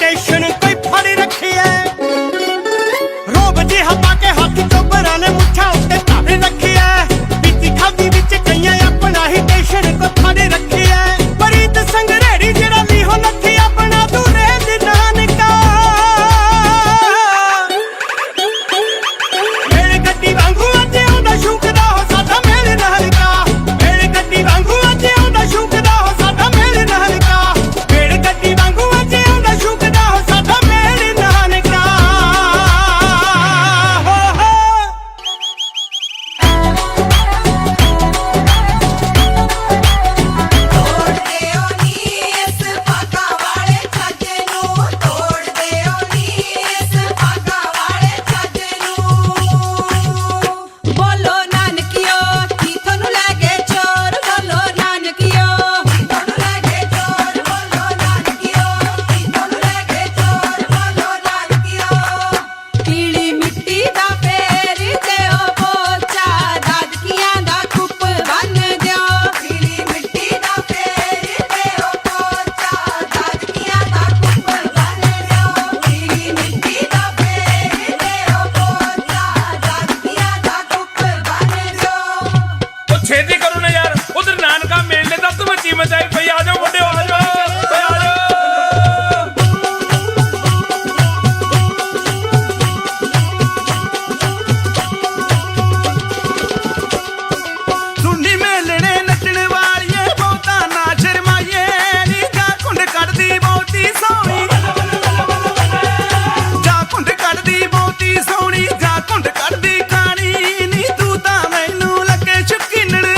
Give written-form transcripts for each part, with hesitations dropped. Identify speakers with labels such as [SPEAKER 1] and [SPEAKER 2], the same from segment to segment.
[SPEAKER 1] Station कोई फड़ रखी है रोब जिहा पाके हाथ चोबरा ने मुछा उत्ते धर रखी है बीती खादी विच कईयां अपना ही स्टेशन को फड़ रखी है प्रीत संगरेड़ी जेड़ा भी हो लथी अपना दूरे दी नानका मेरे गड्डी वांगू अज ओदा शौकदा हो सादा मेरे नाल का मेरे गड्डी वांगू अज ओदा शौकदा हो सादा मेरे नाल का मेरे गड्डी वांगू अज ओदा शौकदा हो सादा मेरे नाल का
[SPEAKER 2] बोलो नानकियो की थोनू लगे चोर बोलो नानकियो की थोनू लगे चोर बोलो नानकियो की थोनू लगे चोर बोलो नानकियो पीली मिट्टी दा फेर देओ पोचा दादकियां दा कुप बन दियो पीली मिट्टी दा फेर देओ पोचा दादकियां दा कुप बन दियो पीली मिट्टी दा फेर देओ पोचा दादकियां दा कुप बन दियो
[SPEAKER 3] ਉਹ ਛੇਤੀ ਕਰੋ ਨਾ ਯਾਰ ਉਧਰ ਨਾਨਕਾ ਮੇਲੇ ਦਾ ਤੂੰ ਮੱਚੀ ਮਚਾਈ ਪਈ ਆ ਜਾਓ ਮੁੰਡਿਓ ਆ ਜਾਓ ਓਏ ਆ ਜਾਓ
[SPEAKER 1] सुनी मेलने नचण वालिए बहुता ना शर्माइए नी जा कुंड कड़दी बहुती सोहनी जा कुंड कड़दी बहुती सोहनी जा कुंड कड़दी खानी नी तू तां मैनू लगे शकीनण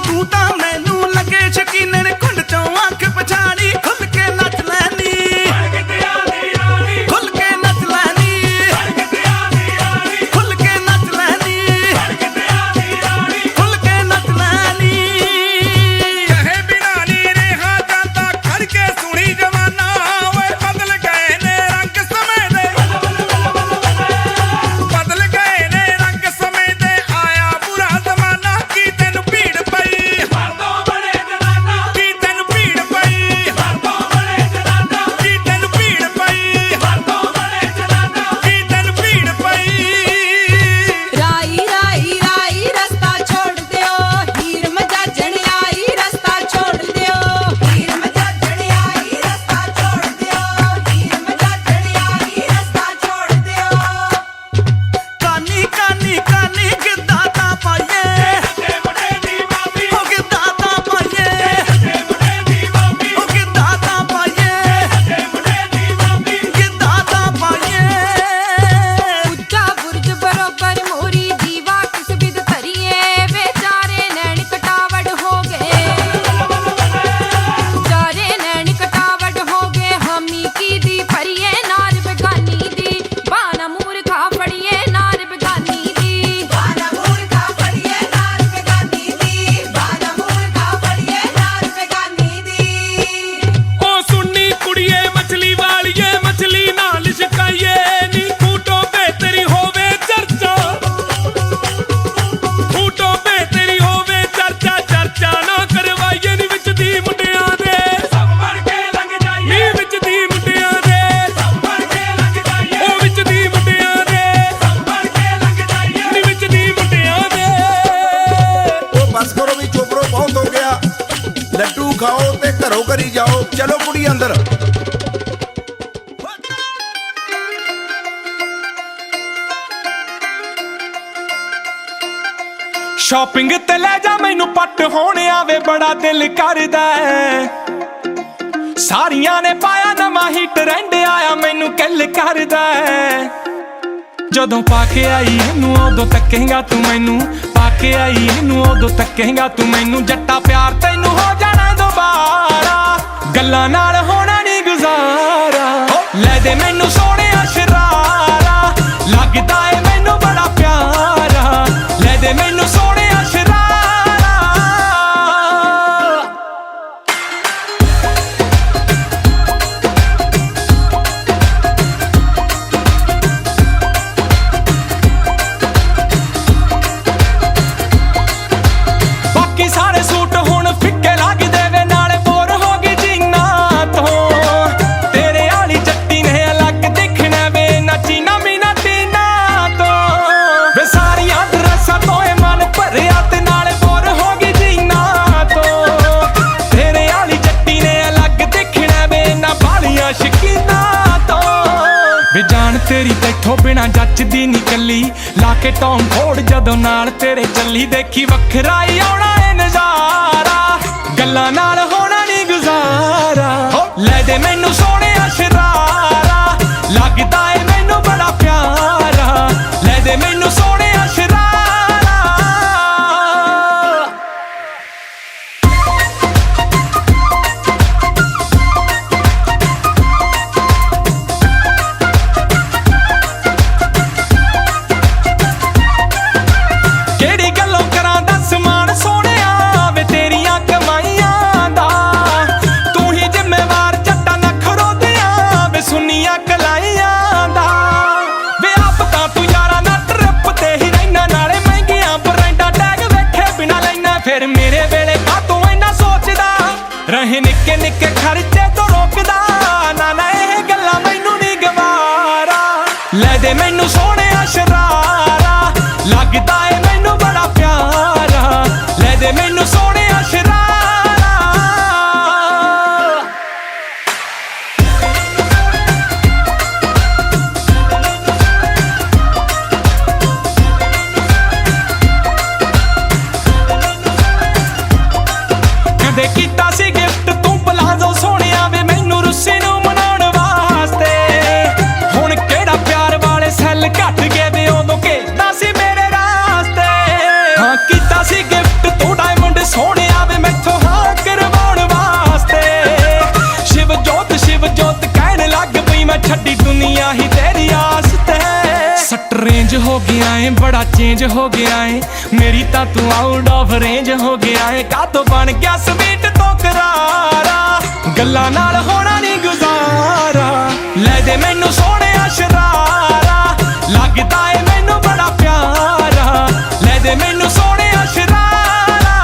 [SPEAKER 1] तू तां मैनू लगे शकीनण कुंड चों अख पछाड़ी खुल के नच लैनी खुल के नच लैनी खुल के नच लैनी खुल के नच लैनी
[SPEAKER 3] ਕਹੇ ਬਿਨਾ ਨੀ ਰਿਹਾ ਜਾਂਦਾ ਕਰਕੇ ਸੁਣੀ ਜਵਾਨਾ ਓਏ ਬਦਲ ਗਏ ਨੇ ਰੰਗ ਸਮੇਂ ਦੇ ਬਦਲ ਗਏ ਨੇ ਰੰਗ ਸਮੇਂ ਦੇ ਆਇਆ ਬੁਰਾ ਜ਼ਮਾਨਾ ਕੀ ਤੈਨੂੰ ਭੀੜ ਪਈ ਹਰ ਦੋ ਬੜੇ ਜਨਾਨਾ ਕੀ ਤੈਨੂੰ ਭੀੜ ਪਈ ਹਰ ਦੋ ਬੜੇ ਜਨਾਨਾ ਕੀ ਤੈਨੂੰ ਭੀੜ ਪਈ ਹਰ ਦੋ ਬੜੇ ਜਨਾਨਾ ਕੀ ਤੈਨੂੰ ਭੀੜ ਪਈ
[SPEAKER 2] राई राई राई रास्ता छोड़ दियो हीर मजाजण आई रास्ता छोड़ दियो हीर मजाजण आई रास्ता छोड़ दियो हीर मजाजण आई रास्ता छोड़ दियो
[SPEAKER 1] कानी कानी कानी गिद्दा ता पाइए
[SPEAKER 3] ਮੁੰਡੇ ਦੀ ਮਾਮੀ
[SPEAKER 1] हो गिद्दा ता पाइए
[SPEAKER 3] ਮੁੰਡੇ ਦੀ ਮਾਮੀ
[SPEAKER 1] हो गिद्दा ता पाइए
[SPEAKER 3] ਮੁੰਡੇ ਦੀ ਮਾਮੀ
[SPEAKER 1] गिद्दा ता पाइए
[SPEAKER 2] ਉੱਚਾ ਬੁਰਜ ਬਰੋਬਰ ਮੋਰੀ ਦੀਵਾ ਕਿਸ ਬਿਦ ਧਰੀਏ बेचारे नैन कटावड़ हो गए चारे नैन कटावड़ हो गए हामी की दी फरिए नार बेगानी दी बाना मूर्खा फड़िए नार बेगानी दी बाना मूर्खा फड़िए नार बेगानी दी बाना मूर्खा फड़िए नार बेगानी दी
[SPEAKER 3] ਉਹ ਸੁਣਨੀ ਕੁੜੀਏ ਮਛਲੀ ਵਾਲੀਏ ਮਛਲੀ ਨਾਲ ਸ਼ਿਕਾਈਏ ਨੀ ਫੂਟੋ ਬੇਤਰੀ ਹੋਵੇ ਚਰਚਾ ਫੂਟੋ ਬੇਤਰੀ ਹੋਵੇ ਚਰਚਾ ਚਰਚਾ ਨਾ ਕਰਵਾਈਏ ਨੀ ਵਿੱਚ ਦੀ ਮੁੰਡਿਆਂ ਦੇ ਸਭ ਬਣ ਕੇ ਲੰਘ ਜਾਈਏ ਨੀ ਵਿੱਚ ਦੀ ਮੁੰਡਿਆਂ ਦੇ ਸਭ ਬਣ ਕੇ ਲੰਘ ਜਾਈਏ ਉਹ ਵਿੱਚ ਦੀ ਮੁੰਡਿਆਂ ਦੇ ਸਭ ਬਣ ਕੇ ਲੰਘ ਜਾਈਏ ਨੀ ਵਿੱਚ ਦੀ ਮੁੰਡਿਆਂ ਦੇ
[SPEAKER 4] ਉਹ ਬਸ ਕਰੋ ਵੀ ਚੋਪੜੋ ਬਹੁਤ ਹੋ ਗਿਆ ਲੱਡੂ ਖਾਓ ਤੇ ਘਰੋਂ ਘਰੀ ਜਾਓ ਚਲੋ ਕੁੜੀ ਅੰਦਰ
[SPEAKER 3] ਸ਼ਾਪਿੰਗ ਤੇ ਲੈ ਜਾ ਮੈਨੂੰ ਪੱਟ ਹੋਣ ਆਵੇ ਬੜਾ ਦਿਲ ਕਰਦਾ ਹੈ। ਸਾਰੀਆਂ ਨੇ ਪਾਇਆ ਨਵਾਂ ਹੀ ਟ੍ਰੈਂਡ ਆਇਆ ਮੈਨੂੰ ਕਿੱਲ ਕਰਦਾ ਹੈ। ਜਦੋਂ ਪਾ ਕੇ ਆਈ ਇਹਨੂੰ ਉਦੋਂ ਤੱਕੇਂਗਾ ਤੂੰ ਮੈਨੂੰ ਪਾ ਕੇ ਆਈ ਇਹਨੂੰ ਉਦੋਂ ਤੱਕੇਂਗਾ ਤੂੰ ਮੈਨੂੰ ਜੱਟਾ ਪਿਆਰ ਤੈਨੂੰ ਹੋ ਜਾਣਾ ਦੁਬਾਰਾ ਗੱਲਾਂ ਨਾਲ ਹੋਣਾ ਨਹੀਂ ਗੁਜ਼ਾਰਾ ਲੈ ਦੇ ਮੈਨੂੰ ਸੋਹਣਿਆ ਸ਼ਰਾਰਾ ਲੱਗਦਾ ਏ ਮੈਨੂੰ ਬੜਾ ਪਿਆਰਾ ਲੈ ਦੇ ਮੈਨੂੰ ਸੋਹਣਿਆ ਸ਼ਰਾਰਾ ਬਾਕੀ ਸਾਰੇ ਸੂਟ ਹੁਣ ਫਿੱਕੇ ਲੱਗਦੇ ਵੇ ਨਾਲੇ ਬੋਰ ਹੋ ਗਈ ਜੀਨਾ ਤੋਂ ਮੈਥੋਂ ਬਿਨਾ ਜੱਚਦੀ ਨੀ ਕੱਲੀ ਲਾ ਕੇ ਟੌਮ ਫੋੜ ਜਦੋਂ ਨਾਲ ਤੇਰੇ ਚੱਲੀ ਦੇਖੀ ਵੱਖਰਾ ਹੀ ਆਉਣਾ ਏ ਨਜ਼ਾਰਾ ਗੱਲਾਂ ਨਾਲ ਹੋਣਾ ਨੀ ਗੁਜ਼ਾਰਾ ਲੈ ਦੇ ਮੈਨੂੰ ਸੋਹਣਿਆ ਸ਼ਰਾਰਾ ਲੱਗਦਾ ਏ ਮੈਨੂੰ ਬੜਾ ਪਿਆਰਾ ਲੈ ਦੇ ਮੈਨੂੰ ਸੋਹਣਿਆ ਸ਼ਰਾਰਾ ਕਿਹੜੀ ਗੱਲੋਂ ਕਰਾਂ ਦੱਸ ਮਾਣ ਸੋਹਣਿਆ ਵੇ ਤੇਰੀਆਂ ਕਮਾਈਆਂ ਦਾ ਤੂੰ ਹੀ ਜ਼ਿੰਮੇਵਾਰ ਜੱਟਾਂ ਨਖਰੋ ਦਿਆਂ ਵੇ ਸੁੰਨੀਆਂ ਕਲਾਈਆਂ ਦਾ ਵੇ ਆਪ ਤਾਂ ਤੂੰ ਯਾਰਾਂ ਨਾਲ ਟ੍ਰਿਪ ਤੇ ਹੀ ਰਹਿਣਾ ਨਾਲੇ ਮਹਿੰਗੀਆਂ ਬਰੈਂਡਾਂ ਟੈਗ ਵੇਖੇ ਬਿਨਾ ਲੈਣਾ ਫਿਰ ਮੇਰੇ ਵੇਲੇ ਕਾ ਤੂੰ ਇੰਨਾ ਸੋਚਦਾ ਰਹੇ ਨਿੱਕੇ ਨਿੱਕੇ ਖਰਚੇ ਤੋਂ ਰੋਕਦਾ ਨਾ ਨਾ ਇਹ ਗੱਲਾਂ ਮੈਨੂੰ ਨਹੀਂ ਗਵਾਰਾ ਲੈ ਦੇ ਮੈਨੂੰ ਸੋਹਣਿਆ ਸ਼ਰਾਰਾ ਲੱਗਦਾ ਏ ਮੈਨੂੰ ਬੜਾ ਪਿਆਰਾ ਲੈ ਦੇ ਮੈਨੂੰ ਸੋਹਣਿਆ ਸ਼ਰਾਰਾ ਕਦੇ ਕੀਤਾ ਸੀ ਗਿਫਟ ਤੂੰ ਪਲਾਜ਼ੋ ਸੋਹਣਿਆ ਵੇ ਮੈਨੂੰ ਰੁੱਸੇ ਨੂੰ ਮਨਾਉਣ ਵਾਸਤੇ ਹੁਣ ਕਿਹੜਾ ਪਿਆਰ ਵਾਲੇ ਸੈੱਲ ਘੱਟ ਗਏ ਵੇ ਉਦੋਂ ਕਿਹਦਾ ਸੀ ਮੇਰੇ ਰਾਸਤੇ ਹਾਂ ਕੀਤਾ ਸੀ ਗਿਫਟ ਤੂੰ ਡਾਇਮੰਡ ਸੋਹਣਿਆ ਵੇ ਮੈਥੋਂ ਹਾਂ ਕਰਵਾਉਣ ਵਾਸਤੇ ਸ਼ਿਵ ਜੋਤ ਕਹਿਣ ਲੱਗ ਪਈ ਮੈਂ ਛੱਡੀ ਦੁਨੀਆ ਹੀ ਤੇਰੀ ਆਸ ਤੇ ਸੱਟ ਰੇਂਜ ਹੋ ਗਿਆ ਏ ਬੜਾ ਚੇਂਜ ਹੋ ਗਿਆ ਏ ਮੇਰੀ ਤਾਂ ਤੂੰ ਆਊਟ ਆਫ ਰੇਂਜ ਹੋ ਗਿਆ ਏ ਕਾਤੋਂ ਬਣ ਗਿਆ ਸਵੀਟ ਤੋਂ ਕਰਾਰਾ ਗੱਲਾਂ ਨਾਲ ਹੋਣਾ ਨੀ ਗੁਜ਼ਾਰਾ ਲੈ ਦੇ ਮੈਨੂੰ ਸੋਹਣਿਆ ਸ਼ਰਾਰਾ ਲੱਗਦਾ ਏ ਮੈਨੂੰ ਬੜਾ ਪਿਆਰਾ ਲੈ ਦੇ ਮੈਨੂੰ ਸੋਹਣਿਆ ਸ਼ਰਾਰਾ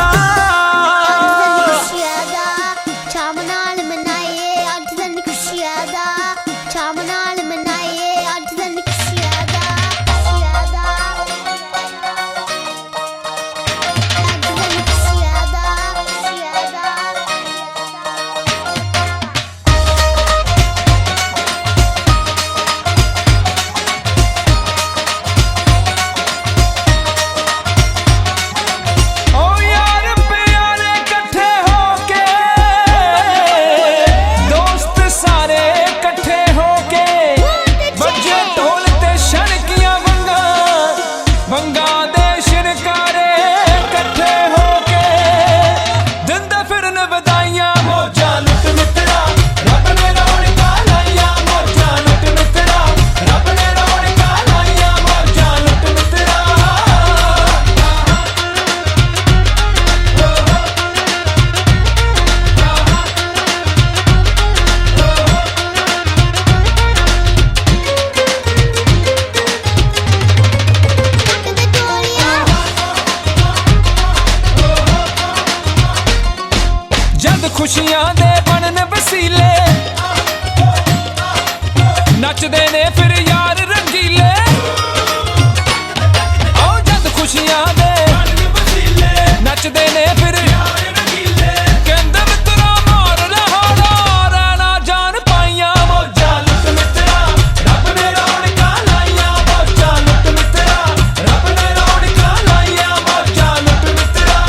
[SPEAKER 5] ਖੁਸ਼ੀਆਂ ਦਾ ਸ਼ਾਮ ਨਾਲ ਮਨਾਈਏ ਅੱਜ ਦਿਨ ਖੁਸ਼ੀਆਂ ਦਾ ਸ਼ਾਮ ਨਾਲ ਮਨਾਈਏ ਅੱਜ ਦਿਨ ਖੁਸ਼ੀਆਂ ਦਾ ਅੱਜ ਦਿਨ ਖੁਸ਼ੀਆਂ ਦਾ
[SPEAKER 3] ਓ ਯਾਰ ਪਿਆਰੇ ਇਕੱਠੇ ਹੋ ਕੇ ਦੋਸਤ ਸਾਰੇ ਇਕੱਠੇ ਹੋ ਕੇ ਬੱਜੇ ਢੋਲ ਤੇ ਛਣਕੀਆਂ ਵੰਗਾਂ ਦੇ ਸ਼ਿਨਕਾਰੇ ਇਕੱਠੇ ਹੋ ਕੇ ਦਿੰਦੇ ਫਿਰਨ ਵਧਾਈਆਂ ਮੌਜਾਂ ਲੁੱਟ ਮਿੱਤਰਾ ਰੱਬ ਨੇ ਰੌਣਕਾਂ ਲਾਈਆਂ ਮੌਜਾਂ ਲੁੱਟ ਮਿੱਤਰਾ ਰੱਬ ਨੇ ਰੌਣਕਾਂ ਲਾਈਆਂ ਮੌਜਾਂ ਲੁੱਟ ਮਿੱਤਰਾ
[SPEAKER 5] ਕਿਤੇ ਟੋਲੀਆਂ
[SPEAKER 3] ਜਦ ਖੁਸ਼ੀਆਂ ਦੇ ਬਣਨ ਵਸੀਲੇ ਨੱਚਦੇ ਨੇ ਫਿਰ ਯਾਰ ਰੰਗੀਲੇ ਆਓ ਜਦ ਖੁਸ਼ੀਆਂ ਦੇ ਬਣਨ ਵਸੀਲੇ ਨੱਚਦੇ ਨੇ ਫਿਰ ਯਾਰ ਰੰਗੀਲੇ ਕਹਿੰਦੇ ਮਿੱਤਰਾ ਮਾਰ ਲਹਾੜਾ ਰਹਿਣਾ ਜਾਨ ਪਾਈਆਂ ਮੌਜਾਂ ਲੁੱਟ ਮਿੱਤਰਾ ਰੱਬ ਨੇ ਰੌਣਕਾਂ ਲਾਈਆਂ ਮੌਜਾਂ ਲੁੱਟ ਮਿੱਤਰਾ ਰੱਬ ਨੇ ਰੌਣਕਾਂ ਲਾਈਆਂ ਮੌਜਾਂ ਲੁੱਟ ਮਿੱਤਰਾ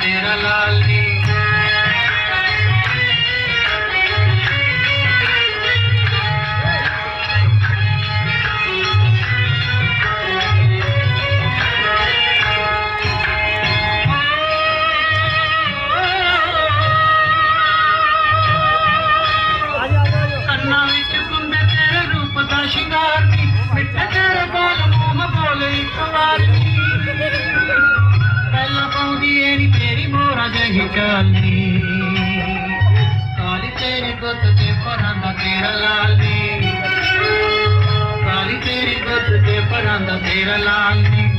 [SPEAKER 6] तेरा लाली ਕੰਨਾਂ ਵਿੱਚ ਕੁੰਡੇ ਤੇਰੇ ਰੂਪ ਦਾ ਸ਼ਿੰਗਾਰ ਨੀ ਮਿੱਠੇ ਤੇਰੇ ਬੋਲ ਮੂੰਹ ਬੋਲ ਇੱਕ ਵਾਰ ਨੀ ਪਹਿਲਾਂ ਪਾਉਂਦੀ ਏ ਨੀ ਤੇਰੀ ਮੋਹਰਾ ਜਿਹੀ ਚਾਲੀ ਕਾਲੀ ਤੇਰੀ ਗੁੱਤ ਤੇ ਪਰਾਂ ਦਾ ਤੇਰਾ ਲਾਲੀ ਕਾਲੀ ਤੇਰੀ ਗੁੱਤ ਤੇ ਪਰਾਂ ਦਾ ਤੇਰਾ ਲਾਲੀ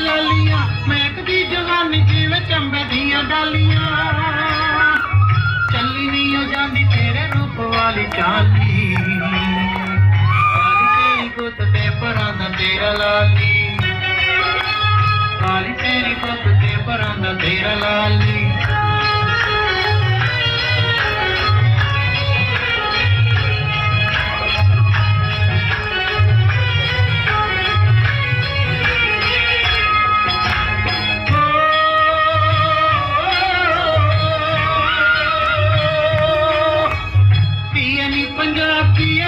[SPEAKER 6] ਲਾਲੀਆਂ ਮਹਿਕਦੀ ਜਵਾਨੀ ਜਿਵੇਂ ਚੰਬੇ ਦੀਆਂ ਡਾਲੀਆਂ ਚੱਲੀ ਨਹੀਂ ਹੋ ਜਾਂਦੀ ਤੇਰੇ ਰੂਪ ਵਾਲੀ ਚਾਲੀ ਕਾਲੀ ਤੇਰੀ ਗੁੱਤ ਤੇ ਪਰਾਂ ਦਾ ਤੇਰਾ ਲਾਲੀ ਕਾਲੀ ਤੇਰੀ ਗੁੱਤ ਤੇ ਪਰਾਂ ਦਾ ਤੇਰਾ ਲਾਲੀ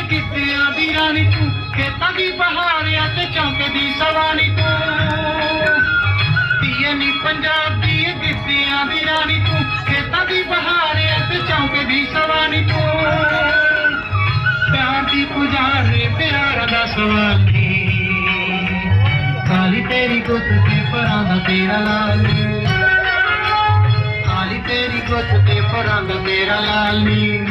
[SPEAKER 6] ਗਿੱਧਿਆਂ ਦੀ ਰਾਣੀ ਤੂੰ ਖੇਤਾਂ ਦੀ ਬਹਾਰਿਆ ਤੇ ਚੌਂਕੇ ਦੀ ਸਵਾਣੀ ਤੂੰ ਧੀਏ ਨੀ ਪੰਜਾਬ ਦੀ ਗਿੱਧਿਆਂ ਦੀ ਰਾਣੀ ਤੂੰ ਖੇਤਾਂ ਦੀ ਬਹਾਰਿਆ ਤੇ ਚੌਂਕੇ ਦੀ ਸਵਾਣੀ ਤੂੰ ਪਿਆਰ ਦੀ ਪੁਜਾਰੇ ਪਿਆਰ ਦਾ ਸਵਾਲੀ ਕਾਲੀ ਤੇਰੀ ਗੁੱਤ ਤੇ ਪਰਾਂ ਦਾ ਤੇਰਾ ਲਾਲੀ ਕਾਲੀ ਤੇਰੀ ਗੁੱਤ ਤੇ ਪਰਾਂ ਦਾ ਤੇਰਾ ਲਾਲੀ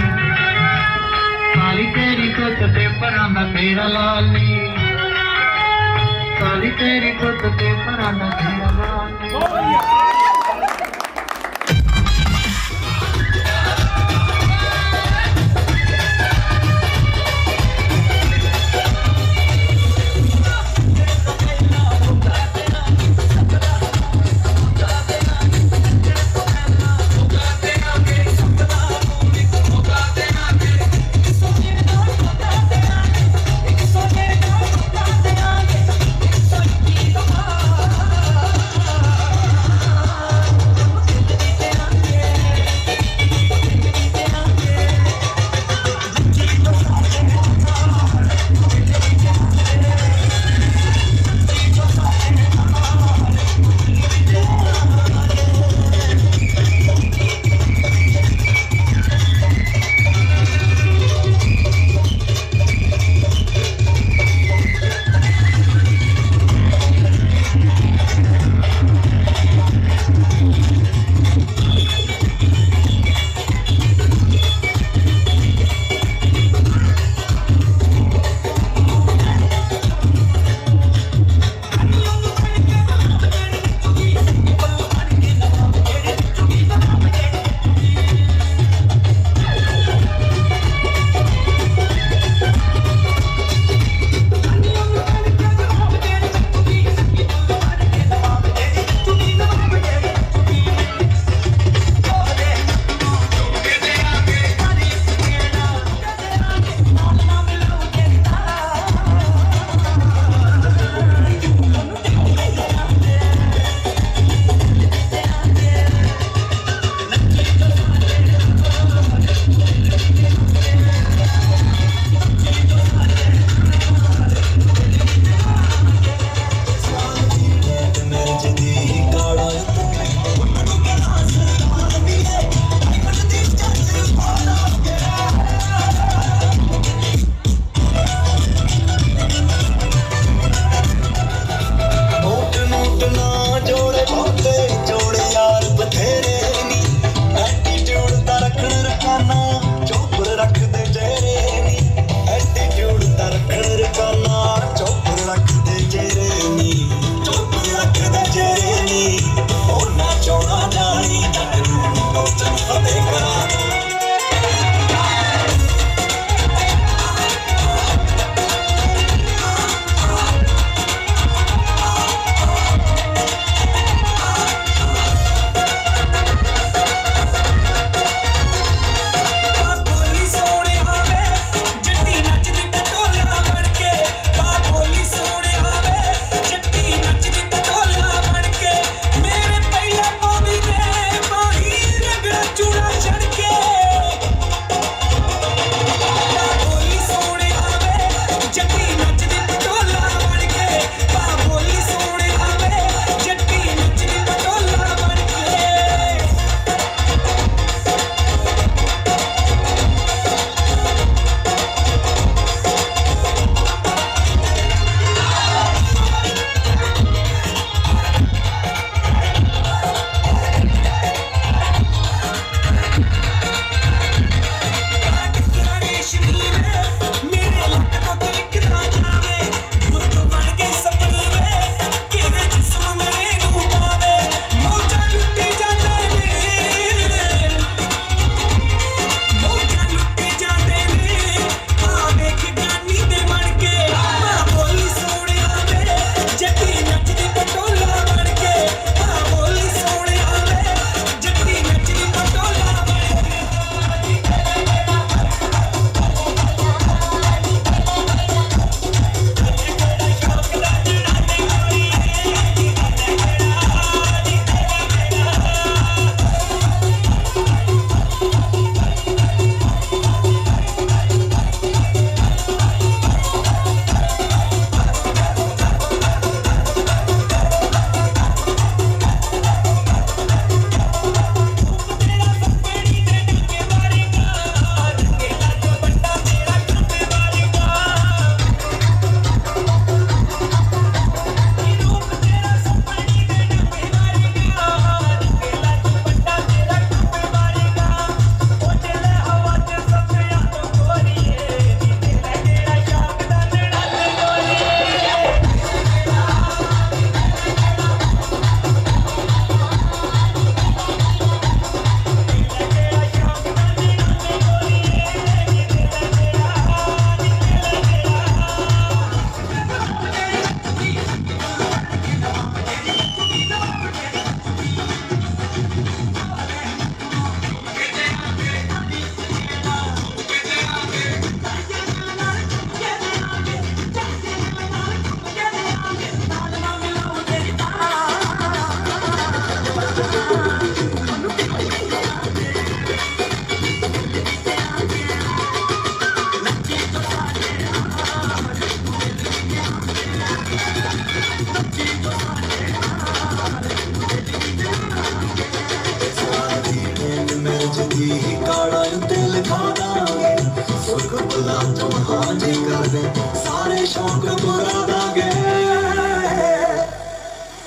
[SPEAKER 6] ਕਾਲੀ ਤੇਰੀ ਗੁੱਤ ਤੇ ਪਰਾਂ ਦਾ ਤੇਰਾ ਲਾਲੀ ਕਾਲੀ ਤੇਰੀ ਗੁੱਤ ਤੇ ਪਰਾਂ ਦਾ ਤੇਰਾ ਲਾਲੀ
[SPEAKER 7] सारे शौक पुरा दांगे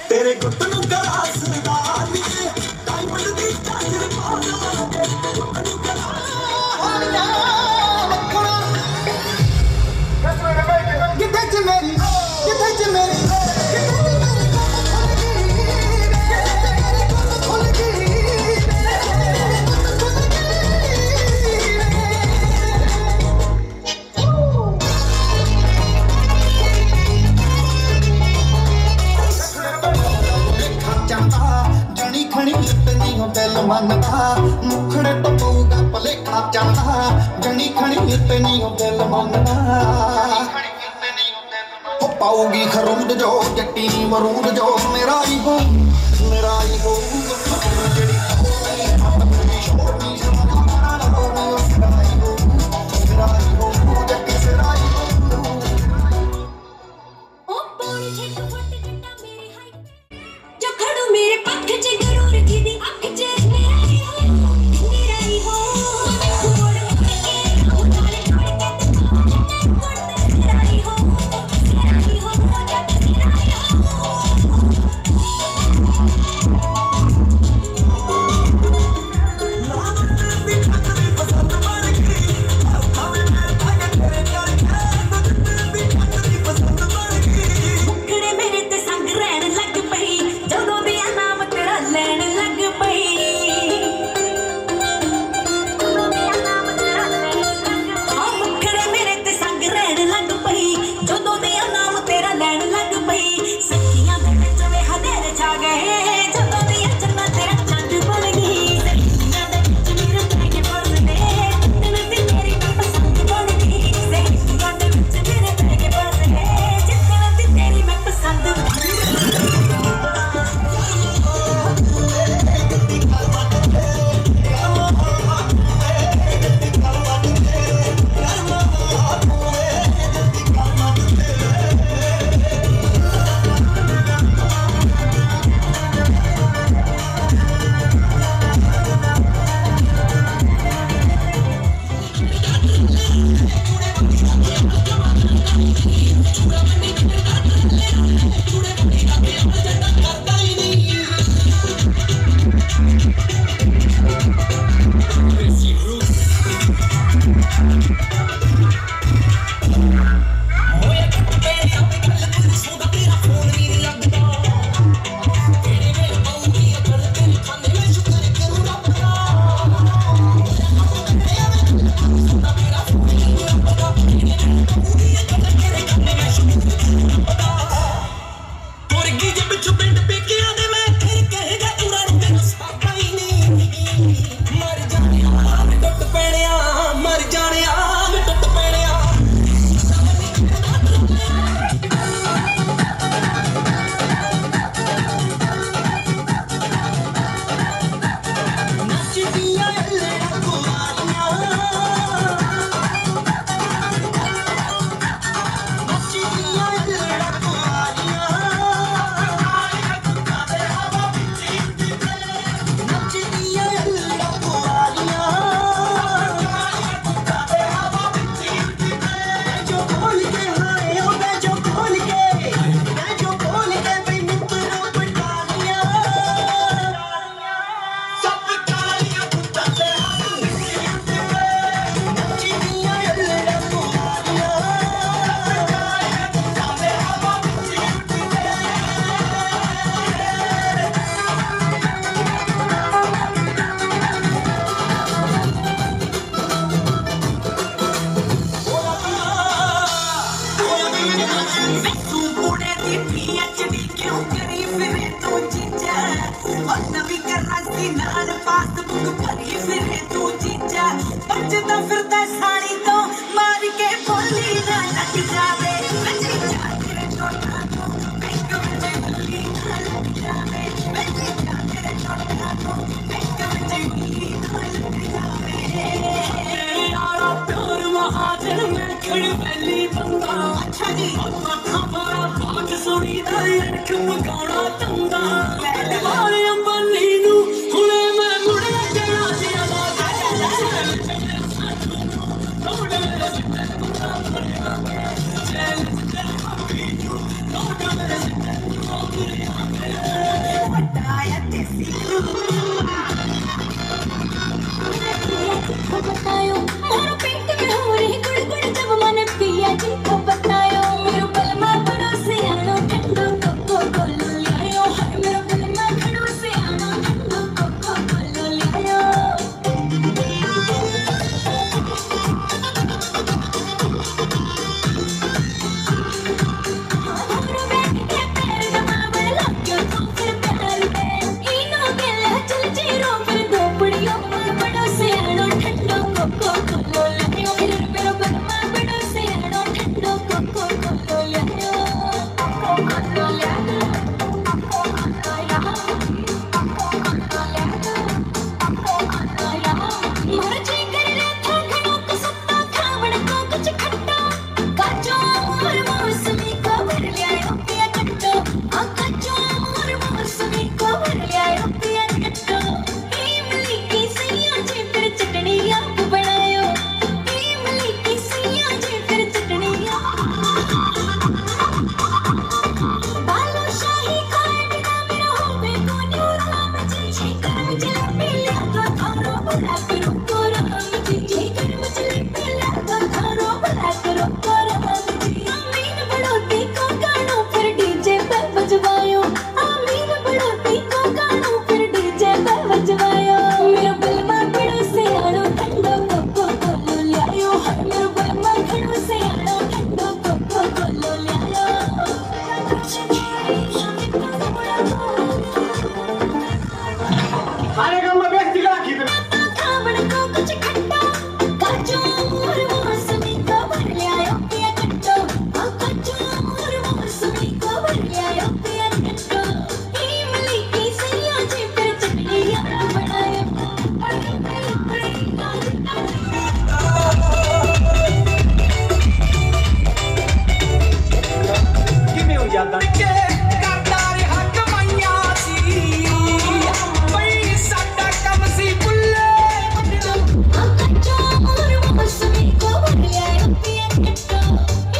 [SPEAKER 7] तेरे गुट नूं गलास दा दिए डायमंड दी चादर पा दांगे गुट नूं गलास
[SPEAKER 1] किथे च मेरी किथे च मेरी दिल मनदा मुखड़े तो पऊगा भलेखा चलदा जनी खणी ते नहीं हो दिल मनदा हो पाऊगी खरूद जो जट्टी मरूद जो मेरा ही हो मेरा ही हो
[SPEAKER 2] बचदा फिरदा साड़ी तो मार के बोली ना लग जावे अच्छा जी सोनी दा अख मगाउणा चंदा अंबानी नू हुणे मैं मुड़े जाना जिया
[SPEAKER 5] बतायो मारो पेट में हो रही गुड़गुड़ जब मन पिया जी को बतायो मेरो बलमा बड़ो से आनो ठंडो कोको कोलो लायो हाय मेरो बलमा बड़ो से आनो ठंडो कोको कोलो लायो हमरो बैठ के पैर दबावे लग्यो तो फिर प्यार दे इनो गेले चल जीरो फिर दोपड़ियों बड़ो से आनो ठंडो कोको कोलो लायो मेरो बलमा बड़ो से आनो ठंडो कोको कोलो लायो कोको कोलो लायो कोको कोलो लायो मोर जी कर रे था घणो को सत्ता खावण को कुछ खट्टा काचो मोर मौसमी को भर लियायो पिया कट्टो आ काचो मोर मौसमी को भर लियायो पिया कट्टो इमली की सैया जी फिर चटनी आप बनायो इमली की सैया जी फिर चटनी बालो शाही खाए बिना मेरा होवे कोनी राम जी जी कर्म चले पिला तो थारो बड़ा करो को राम जी जी कर्म चले पिला तो थारो बड़ा करो को राम जी आमीन बड़ोती को गानो फिर डीजे पे बजवायो आमीन बड़ोती को गानो फिर डीजे पे बजवायो मेरो बलमा बड़ो से आनो ठंडो कोको कोलो लायो हाय मेरो बलमा बड़ो से आनो ठंडो कोको कोलो लायो खावण को कुछ खट्टा काचो मोर मौसमी को भर लियायो पिया कट्टो आ काचो मोर मौसमी को भर लियायो पिया कट्टो इमली की सैया जी फिर चटनी आप बनायो
[SPEAKER 3] ਕਿਵੇਂ ਹੋ ਜਾਂਦਾ ਕਰਦਾ ਰਿਹਾ ਕਮਾਈਆਂ ਸੀ ਬਈ ਸਾਡਾ ਕੰਮ ਸੀ ਬੁੱਲੇ
[SPEAKER 5] आ काचो मोर मौसमी को भर लियायो पिया कट्टो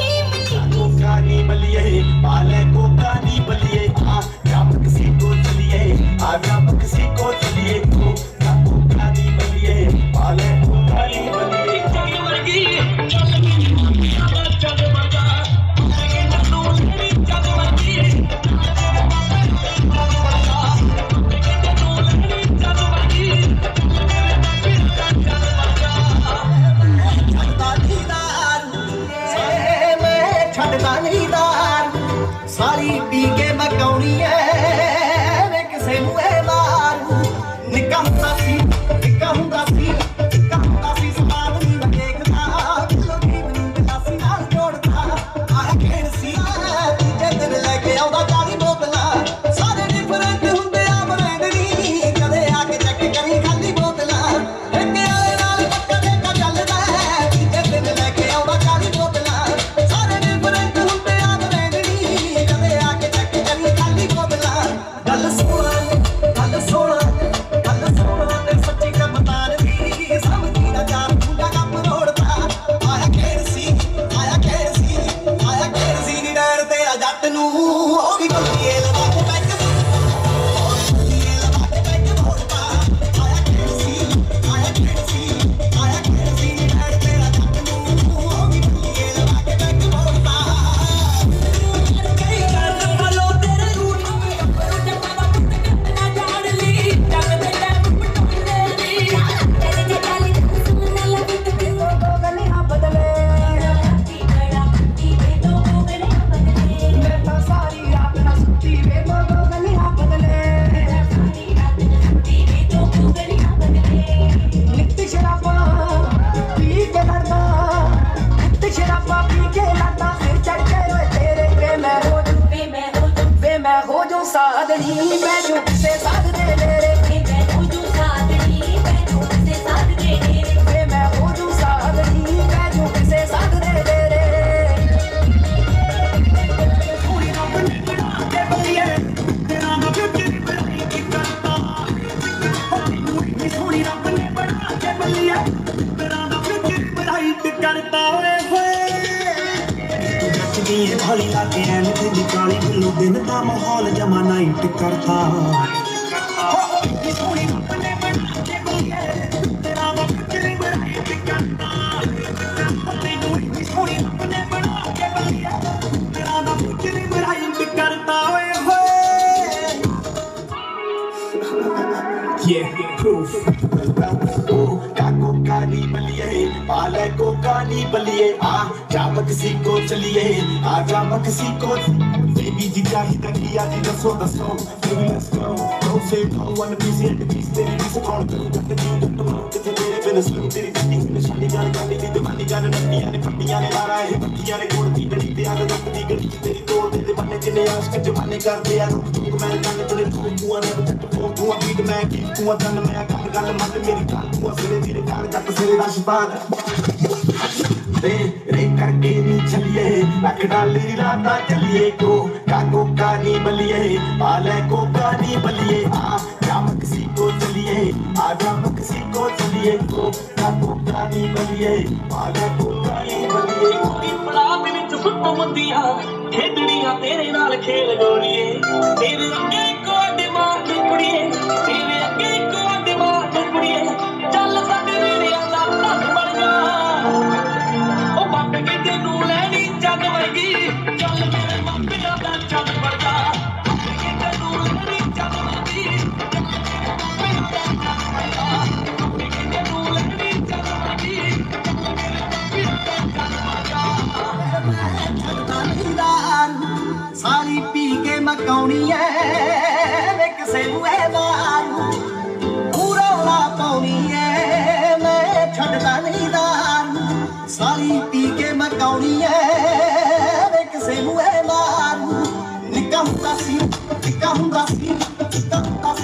[SPEAKER 5] इमली की
[SPEAKER 3] कोकानी बलिए पाले कोकानी बलिए आ व्यापक सी को चलिए आ व्यापक सी को चलिए कोकानी बलिए पाले कोकानी बलिए चल वर्गी चल बजा नन्नू तेरी चल वर्गी
[SPEAKER 1] ਛੱਡਦਾ ਨਹੀਂ ਦਾਰੂ ਸਾਰੀ ਪੀ ਕੇ ਮਕਾਉਣੀ ਐ ਵੇ ਕਿਸੇ ਨੂੰ ਇਹ ਮਾਰੂ ਨਿੱਕਾ ਹੁੰਦਾ ਸੀ ਸਮਾਨ ਨਹੀਂ ਮੈਂ ਦੇਖਦਾ ਕਿਲੋ ਦੀ ਮੈਨੂੰ ਗਲਾਸੀ ਨਾਲ ਜੋੜਦਾ ਆਹ ਖੇਡ ਸੀ ਤੀਜੇ ਦਿਨ ਲੈ ਕੇ ਆਉਂਦਾ 40 ਬੋਤਲਾਂ ਸਾਰੇ ਡਿਫਰੈਂਟ ਹੁੰਦੇ ਆ ਬ੍ਰਾਂਡ ਨਹੀਂ ਕਦੇ ਆ ਕੇ ਚੈੱਕ ਕਰੀ ਖਾਲੀ ਬੋਤਲਾਂ ਇੱਕ ਆਲੇ ਨਾਲ ਪੱਕਾ ਦੇਖਾ ਚੱਲਦਾ ਤੀਜੇ ਦਿਨ ਲੈ ਕੇ ਆਉਂਦਾ 40 ਬੋਤਲਾਂ ਸਾਰੇ ਡਿਫਰੈਂਟ ਹੁੰਦੇ ਆ ਬ੍ਰਾਂਡ ਨਹੀਂ ਕਦੇ ਆ ਕੇ ਚੈੱਕ ਕਰੀ ਖਾਲੀ ਬੋਤਲਾਂ ਗੱਲ ਸੋਹਣਾ ਤੇ ਸੱਚੀ ਕਮਤਾਰ ਦੀ ਸਮਝੀ ਨਾ ਚਾਰ ਮੁੰਡਾ ਕੰਮ ਰੋੜਦਾ ਆਇਆ ਖੇਡ ਸੀ ਨੀ ਡਰ ਤੇਰਾ ਜੱਟ ਨੂੰ ਉਹ ਵੀ ਗੋਲੀਏ ਲਵਾ ਕੇ ਬੈਠ ਮੋੜਦਾ ਆਇਆ ਖੇਡ ਸੀ ਨੀ ਡਰ ਤੇਰਾ ਜੱਟ ਨੂੰ ਉਹ ਵੀ ਗੋਲੀਏ ਲਵਾ ਕੇ ਬੈਠ ਮੋੜਦਾ ਕਈ ਗੱਲ ਫਲੋ ਤੇਰੇ ਰੂਟ शराबा पी के लड़ता सिर चढ़ के रोए तेरे वे मैं हो जो साधनी मैं जो से साध दे मेरे वे मैं हो जो साधनी मैं जो से साध दे मेरे पूरी रब ने बना के बलिए तेरा ना फिर बनाई की करता पूरी रब ने बना के बलिए तेरा ना फिर बनाई की करता भाली लागे एन तेरी काली बिल्लू दिन का माहौल जमा नाइट करता
[SPEAKER 7] ਸੋਹਣੀ ਰੱਬ ਨੇ ਬਣਾ ਕੇ ਬਲੀਏ ਤੇਰਾ ਵਕਤ ਨਹੀਂ ਬਰਾਈਟ ਕਰਦਾ ਤੈਨੂੰ ਇੰਨੀ ਸੋਹਣੀ ਰੱਬ ਨੇ ਬਣਾ ਕੇ ਬਲੀਏ ਤੇਰਾ ਵਕਤ ਨਹੀਂ ਬਰਾਈਟ ਕਰਦਾ ਓਏ ਹੋਏ Yeah, proof. कानी बलिए पाले को कानी बलिए आ जा किसी को चलिए आ जा किसी को बेबी जी चाहिए किया जी दसो baby let's go don't say no one piece and piece तेरी भी कौन करूं जब तक you don't know कि तेरे बिन सुन तेरी जिंदगी में शादी जाने गाने दी दीवानी जाने नदियां ने पट्टियां ने मारा है पट्टियां ने गोड़ दी गली ते आग दब दी गली तेरी तोड़ दे बन्ने जिने आशिक जमाने कर दे यार तू मैं जाने तेरे तू ने तू बीट मैं की तू धन मैं गल मत मेरी गल तू सिरे तेरे घर जब सिरे दा शैतान रे करके नी चलिए रख डाली राता चलिए को कानी बलिए पाले को कानी बलिए आ जाम किसी को चलिए आ जाम किसी को चलिए को कानी बलिए पाले को कानी बलिए
[SPEAKER 6] ਪਲਾਬ ਵਿੱਚ ਸੁੱਕਮਦੀਆਂ ਖੇਡਣੀਆਂ ਤੇਰੇ ਨਾਲ ਖੇਲ ਗੋਰੀਏ ਤੇਰੇ ਅੱਗੇ ਕੋ ਦਿਮਾਗ ਕੁੜੀਏ ਤੇਰੇ ਅੱਗੇ ਕੋ ਦਿਮਾਗ ਕੁੜੀਏ ਚੱਲ ਸਾਡੇ ਵੇੜਿਆਂ ਦਾ ਧਨ ਬਣ ਜਾ ਉਹ ਪੱਟ ਕੇ ਤੈਨੂੰ ਲੈਣੀ ਜੱਗ ਵਰਗੀ ਚੱਲ ਮੇਰੇ ਮਾਪਿਆਂ ਦਾ ਚੱਲ ਬਣ ਜਾ ਪੱਟ ਕੇ ਤੈਨੂੰ ਲੈਣੀ ਜੱਗ ਵਰਗੀ ਚੱਲ ਮੇਰੇ ਮਾਪਿਆਂ ਦਾ ਚੱਲ ਬਣ ਜਾ ਪੱਟ ਕੇ ਤੈਨੂੰ ਲੈਣੀ ਜੱਗ ਵਰਗੀ ਚੱਲ ਮੇਰੇ ਮਾਪਿਆਂ ਦਾ ਚੱਲ ਬਣ ਜਾ
[SPEAKER 7] ਸਾਰੀ ਪੀ ਕੇ ਮਕਾਉਣੀ ਐ ਵੇ ਕਿਸੇ ਨੂੰ ਐ ਮਾਰੂ ਪੂਰਾ ਪਾਉਣੀ ਐ ਮੈਂ ਛੱਡਦਾ ਨਹੀਂ ਦਾਰੂ ਸਾਰੀ ਪੀ ਕੇ ਮਕਾਉਣੀ ਐ ਵੇ ਕਿਸੇ ਨੂੰ ਐ ਮਾਰੂ ਨਿੱਕਾ ਹੁੰਦਾ ਸੀ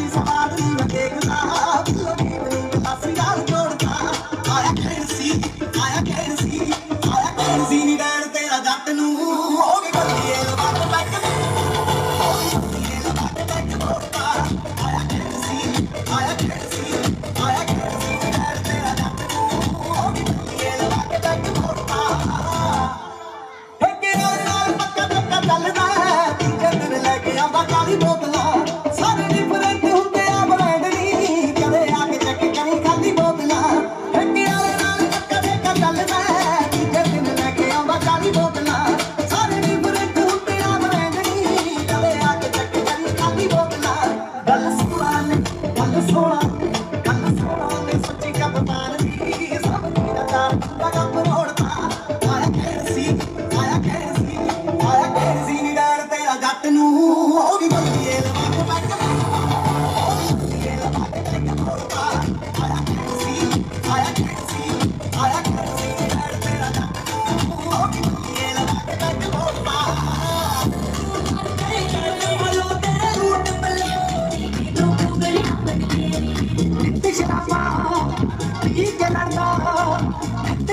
[SPEAKER 7] ਸਵਾਦ ਨਹੀਂ ਮੈਂ ਦੇਖਦਾ ਅਸੀਂ ਯਾਰ ਜੋੜਦਾ ਆਇਆ ਖੇਡ ਸੀ ਨੀ ਡੈਣ ਤੇਰਾ ਜੱਟ ਨੂੰ ਹੋ ਗਈ ਬੱਲੀਏ ਲੱਗ ਬੈਕ ਆਇਆ ਖੇਡ ਸੀ ਡੈਣ ਤੇਰਾ ਜੱਟ ਨੂੰ ਹੋ ਗਈ ਬੱਲੀਏ ਲੱਗ ਬੈਕ ਠੇਕੇ ਨਾਲ ਪੱਕਾ ਚੱਲਦਾ ਤੀਜੇ ਦਿਨ ਲੈ ਕੇ ਆਉਂਦਾ ਕਾਲੀ ਬੋਤਲਾਂ ਸਾਰੇ ਡਿਫਰੈਂਟ ਹੁੰਦੇ ਆ ਬ੍ਰਾਂਡ ਨਹੀਂ ਕਦੇ ਆ ਕੇ ਚੈੱਕ ਕਰੀ ਖਾਲੀ ਬੋਤਲਾਂ ਠੇਕੇ ਨਾਲ ਪੱਕਾ ਚੱਲਦਾ ਤੀਜੇ ਦਿਨ ਲੈ ਕੇ ਆਉਂਦਾ ਕਾਲੀ ਬੋਤਲਾਂ ਸਾਰੇ ਡਿਫਰੈਂਟ ਹੁੰਦੇ ਆ ਬ੍ਰਾਂਡ ਨਹੀਂ ਕਦੇ ਆ ਕੇ ਚੈੱਕ ਕਰੀ ਖਾਲੀ ਬੋਤਲਾਂ ਗੱਲ ਸੋਹਣਾ ਨੇ ਸੱਚੀ ਕਪਤਾਨ ਦੀ ਸਭ ਦੀ ਦਾ ਤਾਰ ਲਗਾ ਪਰੋੜਦਾ ਆਇਆ ਖੇਡ ਸੀ ਨੀ ਡਰ ਤੇਰਾ ਜੱਟ ਨੂੰ ਹੋ ਗਈ ਬੱਲੀਏ ਲਵਾ ਬੈਕ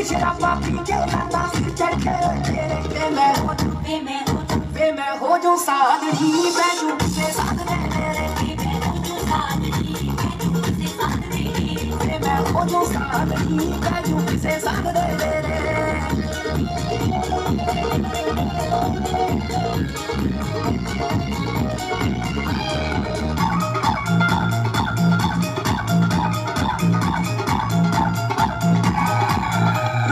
[SPEAKER 7] शराबा पी के लड़ता सिर चढ़ के मैं हो जो साधनी बैठू से साधने मैं हो जो साधनी बैठू से साधने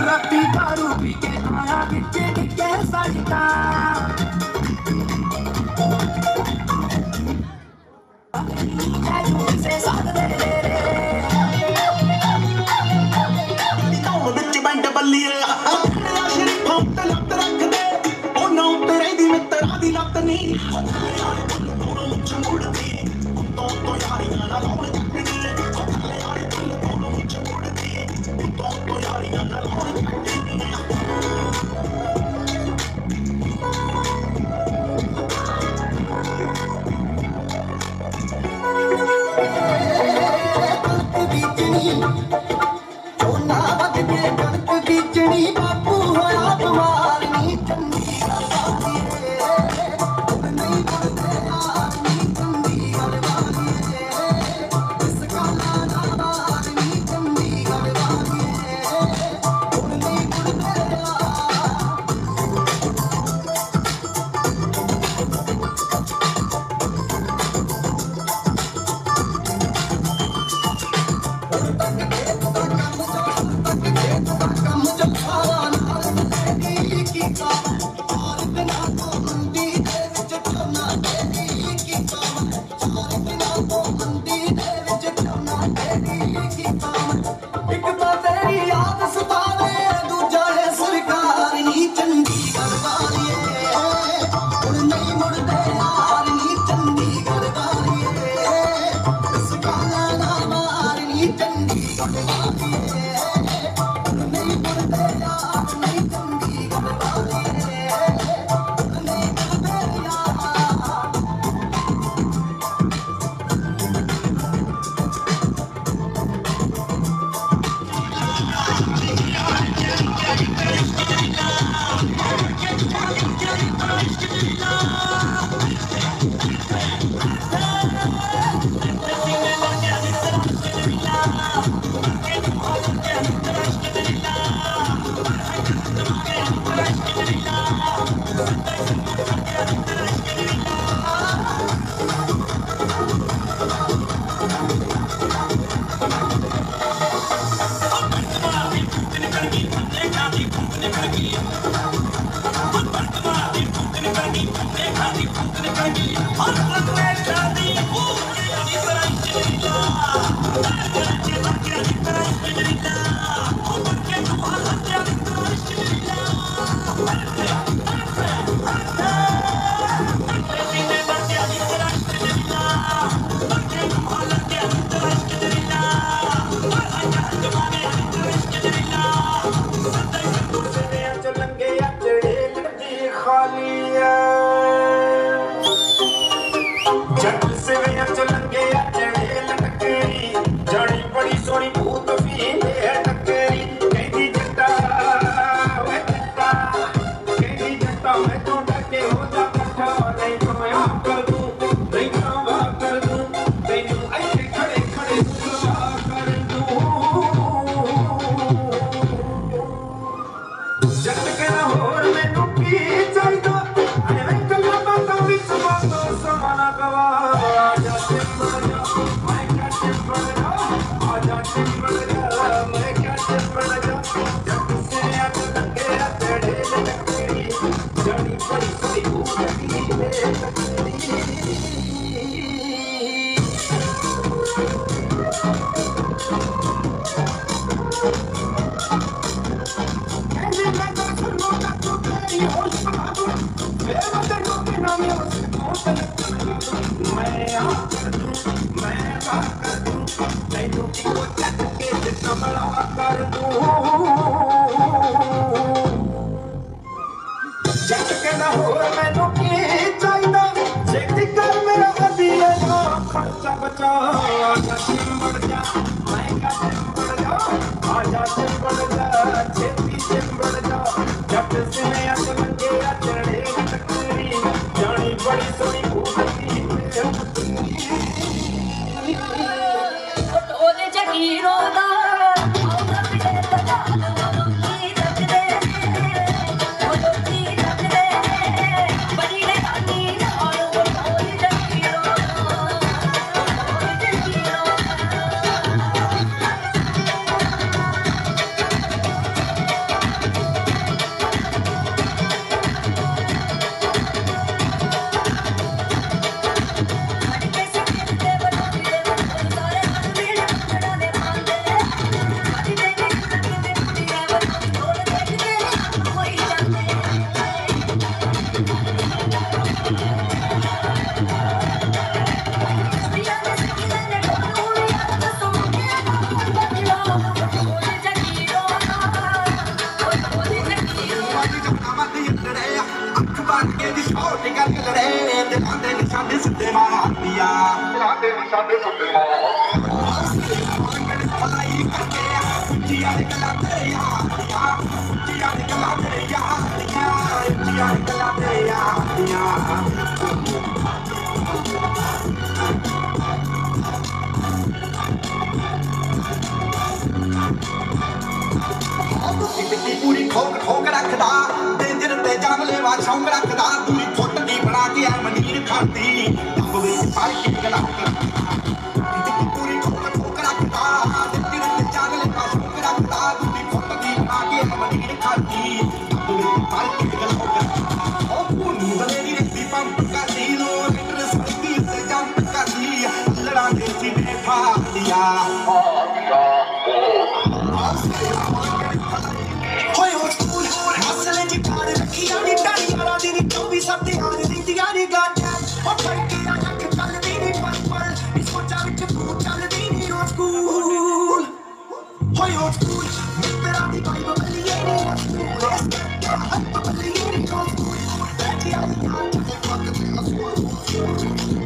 [SPEAKER 7] राती दारू पी के आया बिच्चे डिगे सजदा से साधने ਵਿੱਚ ਬੰਡ ਬੱਲੀਏ ਸ਼ਰੀਫਾਂ ਤੇ ਲੱਤ ਰੱਖਦੇ ਉਹਨਾਂ ਉੱਤੇ ਰਹਿੰਦੀ ਮਿੱਤਰਾਂ ਦੀ ਲੱਤ ਨਹੀਂ ਮੁੱਛ ਮੁੜਦੀ ਤੋਂ ਯਾਰੀਆਂ ਨਾਲ ਲਾਉਣ ਚੱਕਦੀ ਯਾਰੀ ਤੋਂ ਮੁੱਛ ਮੁੜਦੀ ਤੋਂ ਯਾਰੀਆਂ ਨਾਲ ਲਾਉਣ ਚੱਕਦੀ ਬੀਜਣੀ ਬਾਪੂ ਹੋਇਆ ਬਿਮਾਰ ਨੀ ਚੰਗੀ ਨਹੀਂ ਬੁੱਢੇ
[SPEAKER 1] ਜੱਟ ਕਹਿੰਦਾ ਹੋਰ ਮੈਨੂੰ ਕੀ ਚਾਹੀਦਾ ਛੇਤੀ ਕਰ ਮੇਰਾ ਵਧੀਆ ਨਾ ਖਰਚਾ ਬਚਾ ਆਜਾ ਚਿੰਬੜ ਜਾ ਮੈਂ ਕਾ ਚਿੰਬੜ ਜਾ ਆਜਾ ਚਿੰਬੜ ਜਾ ਛੇਤੀ ਚਿੰਬੜ ਜਾ ਜੱਟ ਸਿਨੇ ਅਸ ਲੰਗੇ ਆ ਚੜੇ ਟੱਕਰੀ ਜਾਣੀ ਬੜੀ ਸੋਹਣੀ ਭੂਪਤੀ
[SPEAKER 5] ਉਹਦੇ ਜਗੀਰੋ ਦਾ ਆਉਂਦਾ ਪਿੱਛੇ ਲਗਾ ਕੀ ਰੱਖਦੇ ਉਹ ਕੀ ਰੱਖਦੇ ਬੜੀ ਰਾਨੀ ਨਾਲ ਉਹਦੇ ਜਗੀਰੋ
[SPEAKER 1] ਪੂਰੀ ਠੋਕ ਠੋਕ ਰੱਖਦਾ ਡੇਂਜਰ ਤੇ ਜਾਨ ਲੈਵਾ ਸ਼ੌਂਕ ਰੱਖਦਾ ਪੂਰੀ ਫੁੱਟ ਦੀ ਬਣਾ ਕੇ ਆ ਮਨੀਰ ਖਾਂਦੀ ਟੱਬ ਵਿੱਚ ਪਾ ਕੇ ਗਲਾ ਪੂਰੀ ਠੋਕ ਠੋਕ ਰੱਖਦਾ ਡੇਂਜਰ ਤੇ ਜਾਨ ਲੈਵਾ ਸ਼ੌਂਕ ਰੱਖਦਾ ਪੂਰੀ ਫੁੱਟ ਦੀ ਬਣਾ ਕੇ ਆ ਮਨੀਰ ਖਾਂਦੀ ਟੱਬ ਵਿੱਚ ਪਾ ਕੇ ਗਲਾ ਉਹ ਪੂਰੀ ਬਲੇ ਦੀ ਰੱਤੀ ਪੰਪ ਕਰਦੀ ਲੋ ਮੀਟਰ ਸਪੀਡ ਤੇ ਜੰਪ ਕਰਦੀ ਲੜਾਂ ਦੇ ਸੀਨੇ ਫਾੜੀਆਂ ਹੋਏ ਹੋ ਸਕੂਲ ਮਸਲੇ ਦੀ ਕਾਰ ਰੱਖੀਆਂ ਨੀ ਟਾਲੀ ਵਾਲਾ ਦੀ ਨੀ 24 ਸੱਤੇ ਹਾਰ ਦਿੰਦੀਆਂ ਨੀ ਗਾਟਾਂ ਉਹ ਫੜ ਕੇ ਅੱਖ ਚੱਲਦੀ ਨੀ ਪਰ ਇਸ ਸੋਚਾਂ ਵਿੱਚ ਤੂੰ ਚੱਲਦੀ ਨੀ ਰੋ ਸਕੂਲ ਹੋਏ ਹੋ ਸਕੂਲ ਮਿੱਤਰਾਂ ਦੀ ਵਾਈਬ ਬੱਲੀਏ ਨੀ ਸਕੂਲ ਇਸ ਕਰਕੇ ਹੱਥ ਬੱਲੀਏ ਨੀ ਰੋ ਸਕੂਲ ਬੈਠੀ ਆ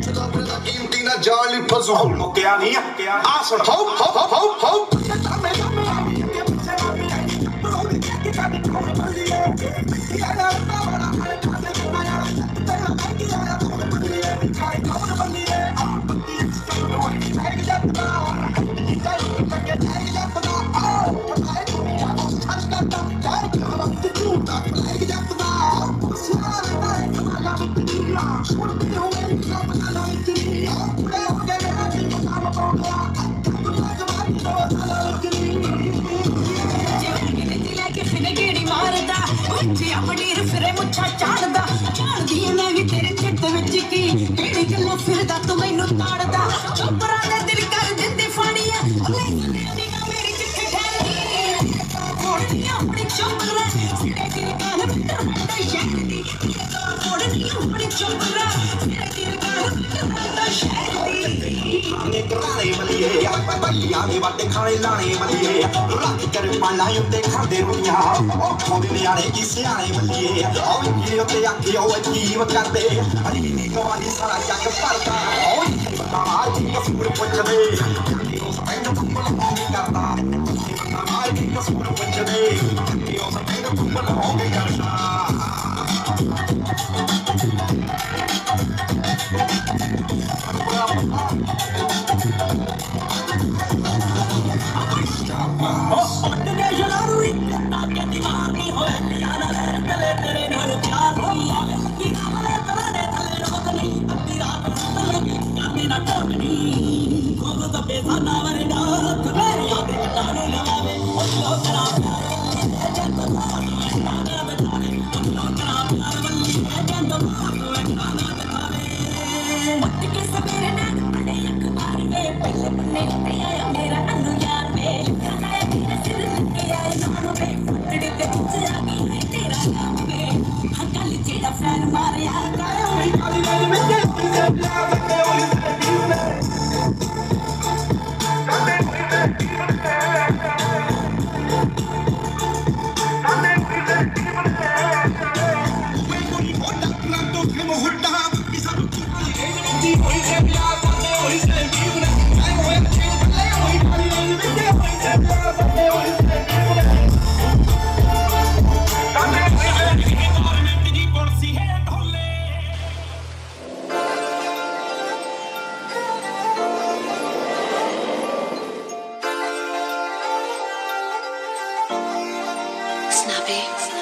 [SPEAKER 1] ਜਦੋਂ ਬਰਦਾ ਕੀਮਤੀ ਨਾ ਜਾਲ ਫਸੂ ਮੁੱਕਿਆ ਨਹੀਂ ਆ ਸੁਣ ਹੋ
[SPEAKER 2] ਮਾਰਦਾ ਉੱਚੀ ਆਪਣੀ ਫਿਰੇ ਮੁੱਛਾਂ ਚਾੜਦਾ ਚਾੜਦੀ ਮੈਂ ਵੀ ਤੇਰੇ ਤੇ ਕੀ ਕਿਹੜੀ ਗੱਲੋਂ ਫਿਰਦਾ ਤੂੰ ਮੈਨੂੰ ਤਾੜਦਾ ਚੋਪਰਾਂ ਦੇ ਦਿਲ ਕਰ ਦਿੰਦੇ ਫਾੜੀਆਂ ਮੇਰੀ ਚਿੱਠੀ ਠਹਿਰਦੀ ਕੋੜੀਆਂ ਆਪਣੀ ਚੋਪਰਾਂ ਸਿਰੇ ਦਿਲ ਕਰ ਦਿੰਦਾ ਸ਼ਹਿਦੀ ਕੋੜੀਆਂ ਆਪਣੀ ਚੋਪਰਾਂ ਸਿਰੇ ਦਿਲ ਕਰ ਦਿੰਦਾ ਸ਼ਹਿਦੀ
[SPEAKER 7] ਆਨੇ ਕਰਾਣੇ ਮਲੀਏ ਆਪਾਂ ਬੱਲੀਆਂ ਦੇ ਵਾਟੇ ਖਾਣੇ ਲਾਣੇ ਮਲੀਏ ਰੱਖ ਕਰ ਪਾਣਾ ਉੱਤੇ ਖਾਂਦੇ ਰੁਈਆਂ ਉਹ ਖੋਦੇ ਨਿਆਣੇ ਕੀ ਸਿਆਣੇ ਮਲੀਏ ਉਹ ਕੀ ਉੱਤੇ ਆਖੀ ਉਹ ਅਜੀਬ ਕਰਦੇ ਅਲੀ ਨੀ ਕਵਾਲੀ ਸਾਰਾ ਜੱਗ ਭਰਦਾ ਉਹ ਬਤਾ ਜੀ ਕਸੂਰ ਪੁੱਛਦੇ ਉਹ ਸਪੈਂਡ ਕੁੰਮਲ ਹੋ ਕੇ ਕਰਦਾ ਆਈ ਜੀ ਕਸੂਰ ਪੁੱਛਦੇ ਉਹ ਸਪੈਂਡ ਕੁੰਮਲ ਹੋ ਕੇ ਕਰਦਾ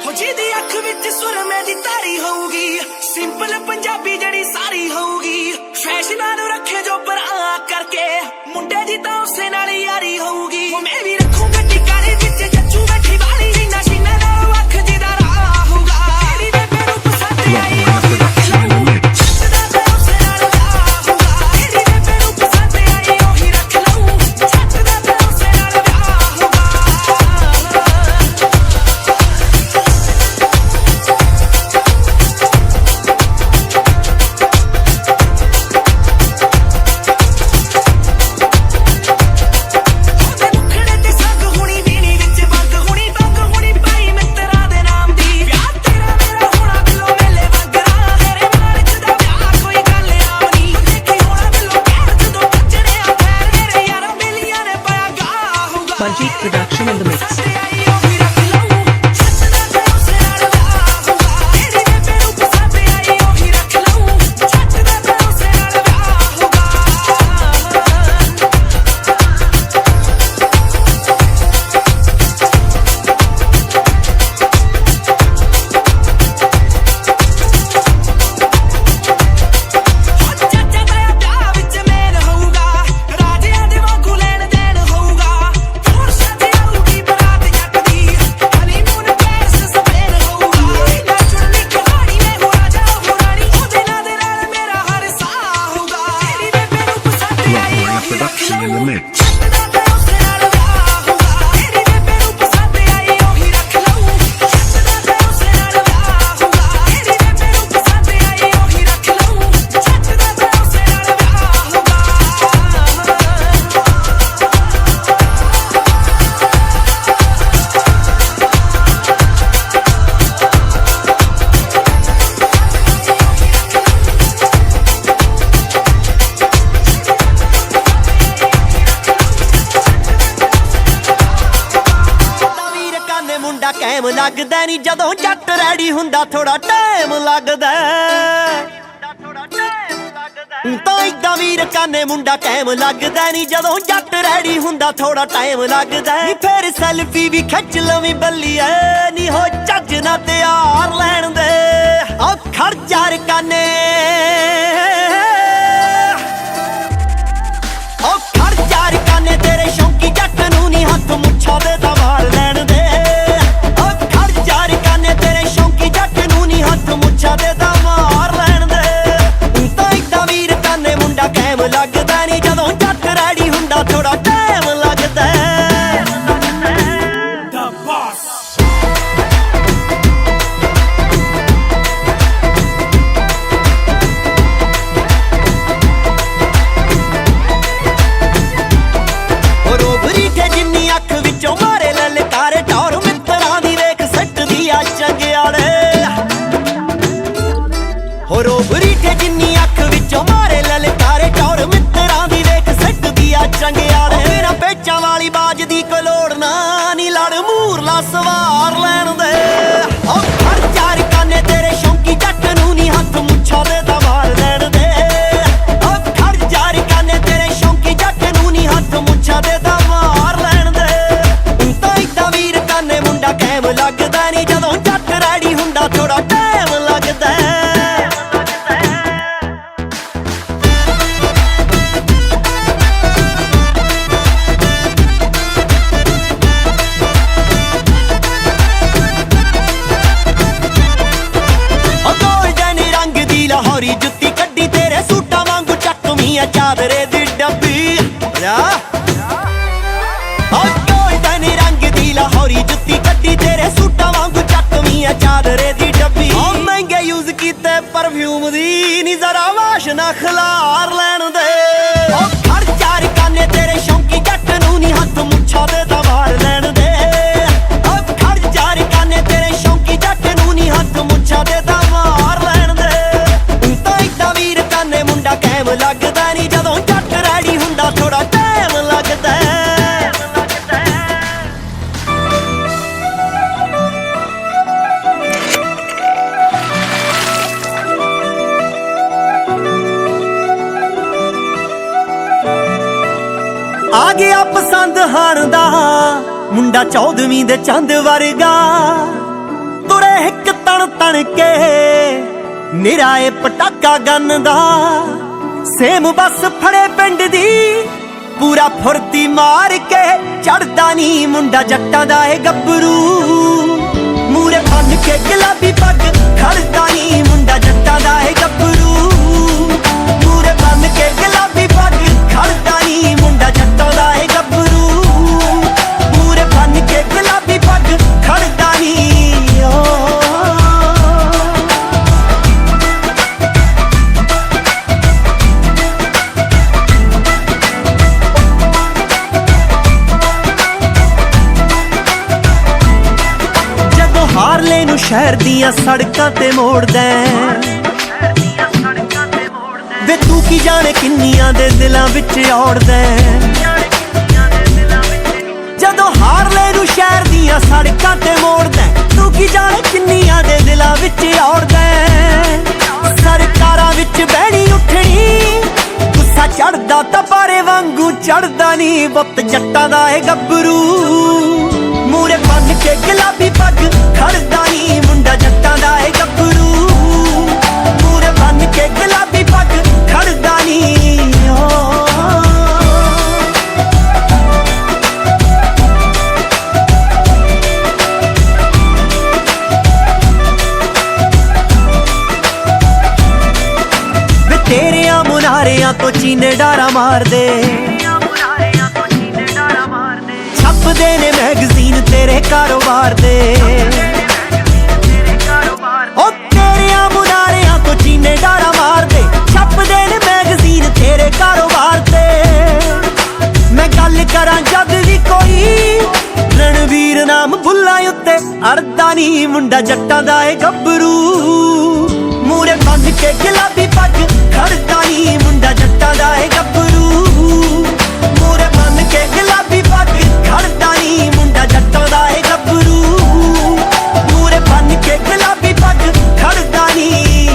[SPEAKER 1] ਹੋ ਜਿਹਦੀ ਅੱਖ ਵਿੱਚ ਸੁਰਮੇ ਦੀ ਤਾਰੀ ਹੋਊਗੀ ਸਿੰਪਲ ਪੰਜਾਬੀ ਜਿਹੜੀ ਸਾਰੀ ਹੋਊਗੀ ਫੈਸ਼ਨਾਂ ਨੂੰ ਰੱਖੇ ਜੋ ਪਰਾਂ ਕਰਕੇ ਮੁੰਡੇ ਦੀ ਤਾਂ ਉਸੇ ਨਾਲ ਯਾਰੀ ਹੋਊਗੀ ਮੈਂ ਵੀ ਰੱਖੂ ਗੱਡੀ ਕਾਲੀ ਵਿੱਚ ਜੱਜੂ ਬੈਠੀ ਵਾਲੀ ਜਿੰਨਾ ਸ਼ੀਨਾ ਨਾਲ ਅੱਖ ਜਿਹਦਾ ਰਾਹ ਹੋਊਗਾ ਤੇਰੀ ਬੇਬੇ ਨੂੰ ਪਸੰਦ ਆਈ
[SPEAKER 8] Bungie production in the mix.
[SPEAKER 9] Production in the mix.
[SPEAKER 1] ਕੈਮ ਲੱਗਦਾ ਨਹੀਂ ਜਦੋਂ ਜੱਟ ਰੈਡੀ ਹੁੰਦਾ ਥੋੜਾ ਟਾਈਮ ਲੱਗਦਾ ਤਾਂ ਇਦਾਂ ਵੀਰ ਕਾਨੇ ਮੁੰਡਾ ਕੈਮ ਲੱਗਦਾ ਨਹੀਂ ਜਦੋਂ ਜੱਟ ਰੈਡੀ ਹੁੰਦਾ ਥੋੜਾ ਟਾਈਮ ਲੱਗਦਾ ਨੀ ਫੇਰ ਸੈਲਫੀ ਵੀ ਖਿੱਚ ਲਵੀਂ ਬੱਲੀਏ ਨੀ ਹੋ ਚੱਜ ਨਾ ਤਿਆਰ ਲੈਣ ਦੇ ਆ ਖੜ ਜਾ ਰ ਕਾਨੇ ਆ ਖੜ ਜਾ ਰ ਕਾਨੇ ਤੇਰੇ ਸ਼ੌਂਕੀ ਜੱਟ ਨੂੰ ਨੀ ਹੱਥ ਮੁੱਛਾਂ ਦੇ ਤਾਂ ਵਾਲ ਲੈਣ ਦੇ ਤੇਰੇ ਸ਼ੌਂਕੀ ਜੱਟ ਨੂੰ ਨੀ ਹੱਥ ਮੁੱਛਾਂ ਦੇ ਤਾਂ ਮਾਰ ਲੈਣ ਦੇ ਪਰਫਿਊਮ ਦੀ ਨੀ ਜ਼ਰਾ ਵਾਸ਼ਨਾ ਖਿਲਾਰ ਲੈਣ ਦੇ ਉਹ ਖੜ ਚਾਰ ਕਾਨੇ ਤੇਰੇ ਸ਼ੌਂਕੀ ਜੱਟ ਨੂੰ ਨੀ ਹੱਥ ਮੁੱਛਾਂ ਦੇ ਤਾਂ ਵਾਰ ਲੈਣ ਦੇ ਉਹ ਖੜ ਚਾਰ ਕਾਨੇ ਤੇਰੇ ਸ਼ੌਂਕੀ ਜੱਟ ਨੂੰ ਨੀ ਹੱਥ ਮੁੱਛਾਂ ਦੇ ਤਾਂ ਵਾਰ ਲੈਣ ਦੇ ਤੂੰ ਤਾਂ ਇੱਡਾ ਵੀਰ ਕਾਨੇ ਮੁੰਡਾ ਕੈਮ ਲੱਗਦਾ ਨੀ ਜਦੋਂ ਜੱਟ ਰੈਡੀ ਹੁੰਦਾ ਥੋੜਾ ਟਾਈਮ ਲੱਗਦਾ ਆ ਗਿਆ ਪਸੰਦ ਹਾਣ ਦਾ ਮੁੰਡਾ 14ਵੀਂ ਦੇ ਚੰਦ ਵਰਗਾ ਤੁਰੇ ਇੱਕ ਤਣ ਤਣ ਕੇ ਨਿਰਾਏ ਪਟਾਕਾ ਗੰਨ ਦਾ ਸੇਮ ਬੱਸ ਫੜੇ ਪਿੰਡ ਦੀ ਪੂਰਾ ਫੁਰਤੀ ਮਾਰ ਕੇ ਚੜਦਾ ਨੀ ਮੁੰਡਾ ਜੱਟਾਂ ਦਾ ਏ ਗੱਭਰੂ ਮੂਰੇ ਬੰਨ ਕੇ ਗੁਲਾਬੀ ਪੱਗ ਖੜਦਾ ਨੀ ਮੁੰਡਾ ਜੱਟਾਂ ਦਾ ਏ ਗੱਭਰੂ ਮੂਰੇ ਬੰਨ ਕੇ ਗੁਲਾਬੀ ਪੱਗ ਖੜਦਾ ਨੀ ਮੁੰਡਾ ਜੱਟਾਂ ਦਾ ਏ ਗੱਭਰੂ ਮੂਰੇ ਬੰਨ ਕੇ ਗੁਲਾਬੀ ਪੱਗ ਖੜਦਾ ਨੀ ਜਦੋਂ ਹਾਰਲੇ ਨੂੰ ਸ਼ਹਿਰ ਦੀਆਂ ਸੜਕਾਂ ਤੇ ਮੋੜਦਾ ਵੇ ਤੂੰ ਕੀ ਜਾਣੇ ਕਿੰਨੀਆਂ ਦੇ ਦਿਲਾਂ ਵਿੱਚ ਔੜਦਾ ਜਦੋਂ ਹਾਰਲੇ ਨੂੰ ਸ਼ਹਿਰ ਦੀਆਂ ਸੜਕਾਂ ਤੇ ਮੋੜਦਾ ਤੂੰ ਕੀ ਜਾਣੇ ਕਿੰਨੀਆਂ ਦੇ ਦਿਲਾਂ ਵਿੱਚ ਔੜਦਾ ਸਰਕਾਰਾਂ ਵਿੱਚ ਬਹਿਣੀ ਉੱਠਣੀ ਗੁੱਸਾ ਚੜਦਾ ਤਪਾਰੇ ਵਾਂਗੂ ਚੜਦਾ ਨੀ ਬੱਤ ਜੱਟਾਂ ਦਾ ਏ ਗੱਭਰੂ ਮੂਰੇ ਬੰਨ ਕੇ ਗੁਲਾਬੀ ਪੱਗ ਖੜਦਾ ਨੀ ਮੁੰਡਾ ਜੱਟਾਂ ਦਾ ਏ ਗੱਭਰੂ ਮੂਰੇ ਬੰਨ ਕੇ ਗੁਲਾਬੀ ਪੱਗ ਖੜਦਾ ਨੀ ਵੇ ਤੇਰਿਆਂ ਮੁਨਾਰਿਆਂ ਤੋਂ ਚੀਨੇ ਡਾਰਾ ਮਾਰਦੇ ਛਪਦੇ ਨੇ ਮੈਗਜ਼ੀਨ ਤੇਰੇ ਕਾਰੋਬਾਰ ਦੇ ਉਹ ਤੇਰਿਆਂ ਮੁਨਾਰਿਆਂ ਤੋਂ ਚੀਨੇ ਡਾਰਾ ਮਾਰਦੇ ਛਪਦੇ ਨੇ ਮੈਗਜ਼ੀਨ ਤੇਰੇ ਕਾਰੋਬਾਰ ਤੇ ਮੈਂ ਗੱਲ ਕਰਾਂ ਜਦ ਵੀ ਕੋਈ ਰਣਵੀਰ ਨਾਮ ਬੁੱਲਾਂ ਉੱਤੇ ਅੜਦਾ ਨੀ ਮੁੰਡਾ ਜੱਟਾਂ ਦਾ ਏ ਗੱਭਰੂ ਮੂਰੇ ਬੰਨ ਕੇ ਗੁਲਾਬੀ ਪੱਗ ਖੜਦਾ ਨੀ ਮੁੰਡਾ ਜੱਟਾਂ ਦਾ ਏ ਗੱਭਰੂ ਮੂਰੇ ਬੰਨ ਕੇ ਗੁਲਾਬੀ ਪੱਗ ਖੜਦਾ ਨੀ ਮੁੰਡਾ ਜੱਟਾਂ ਦਾ ਏ ਗੱਭਰੂ ਮੂਰੇ ਬੰਨ ਕੇ ਗੁਲਾਬੀ ਪੱਗ ਖੜਦਾ ਨੀ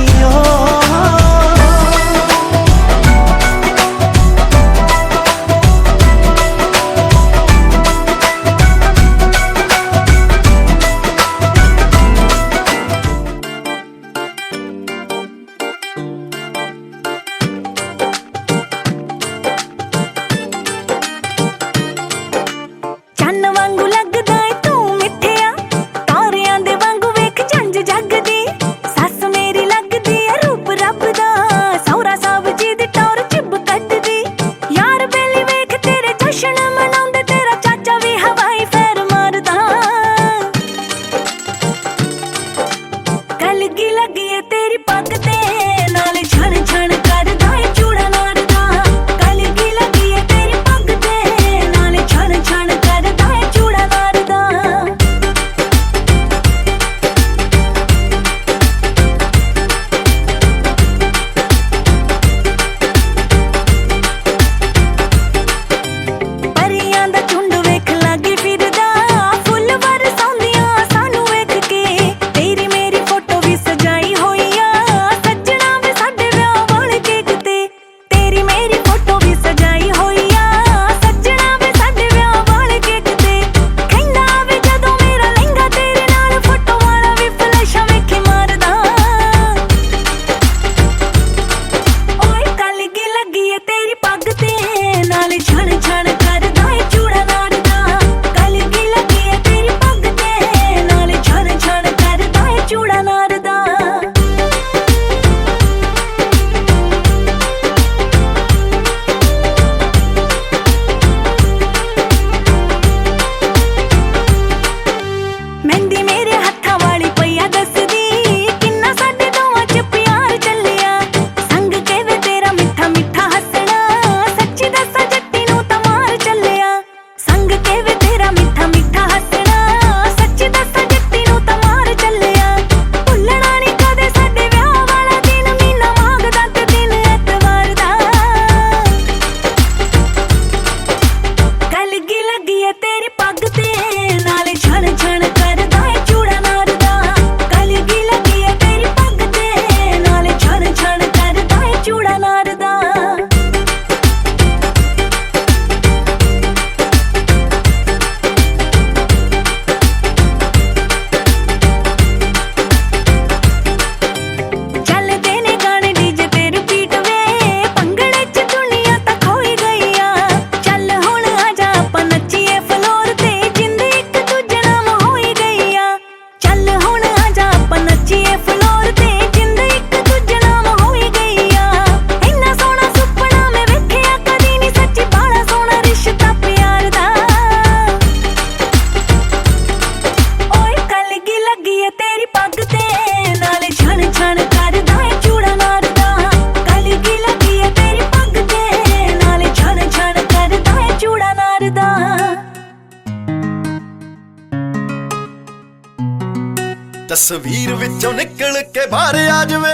[SPEAKER 10] ਤਸਵੀਰ ਵਿੱਚੋਂ ਨਿਕਲ ਕੇ ਬਾਹਰ ਆ ਜਾਵੇ,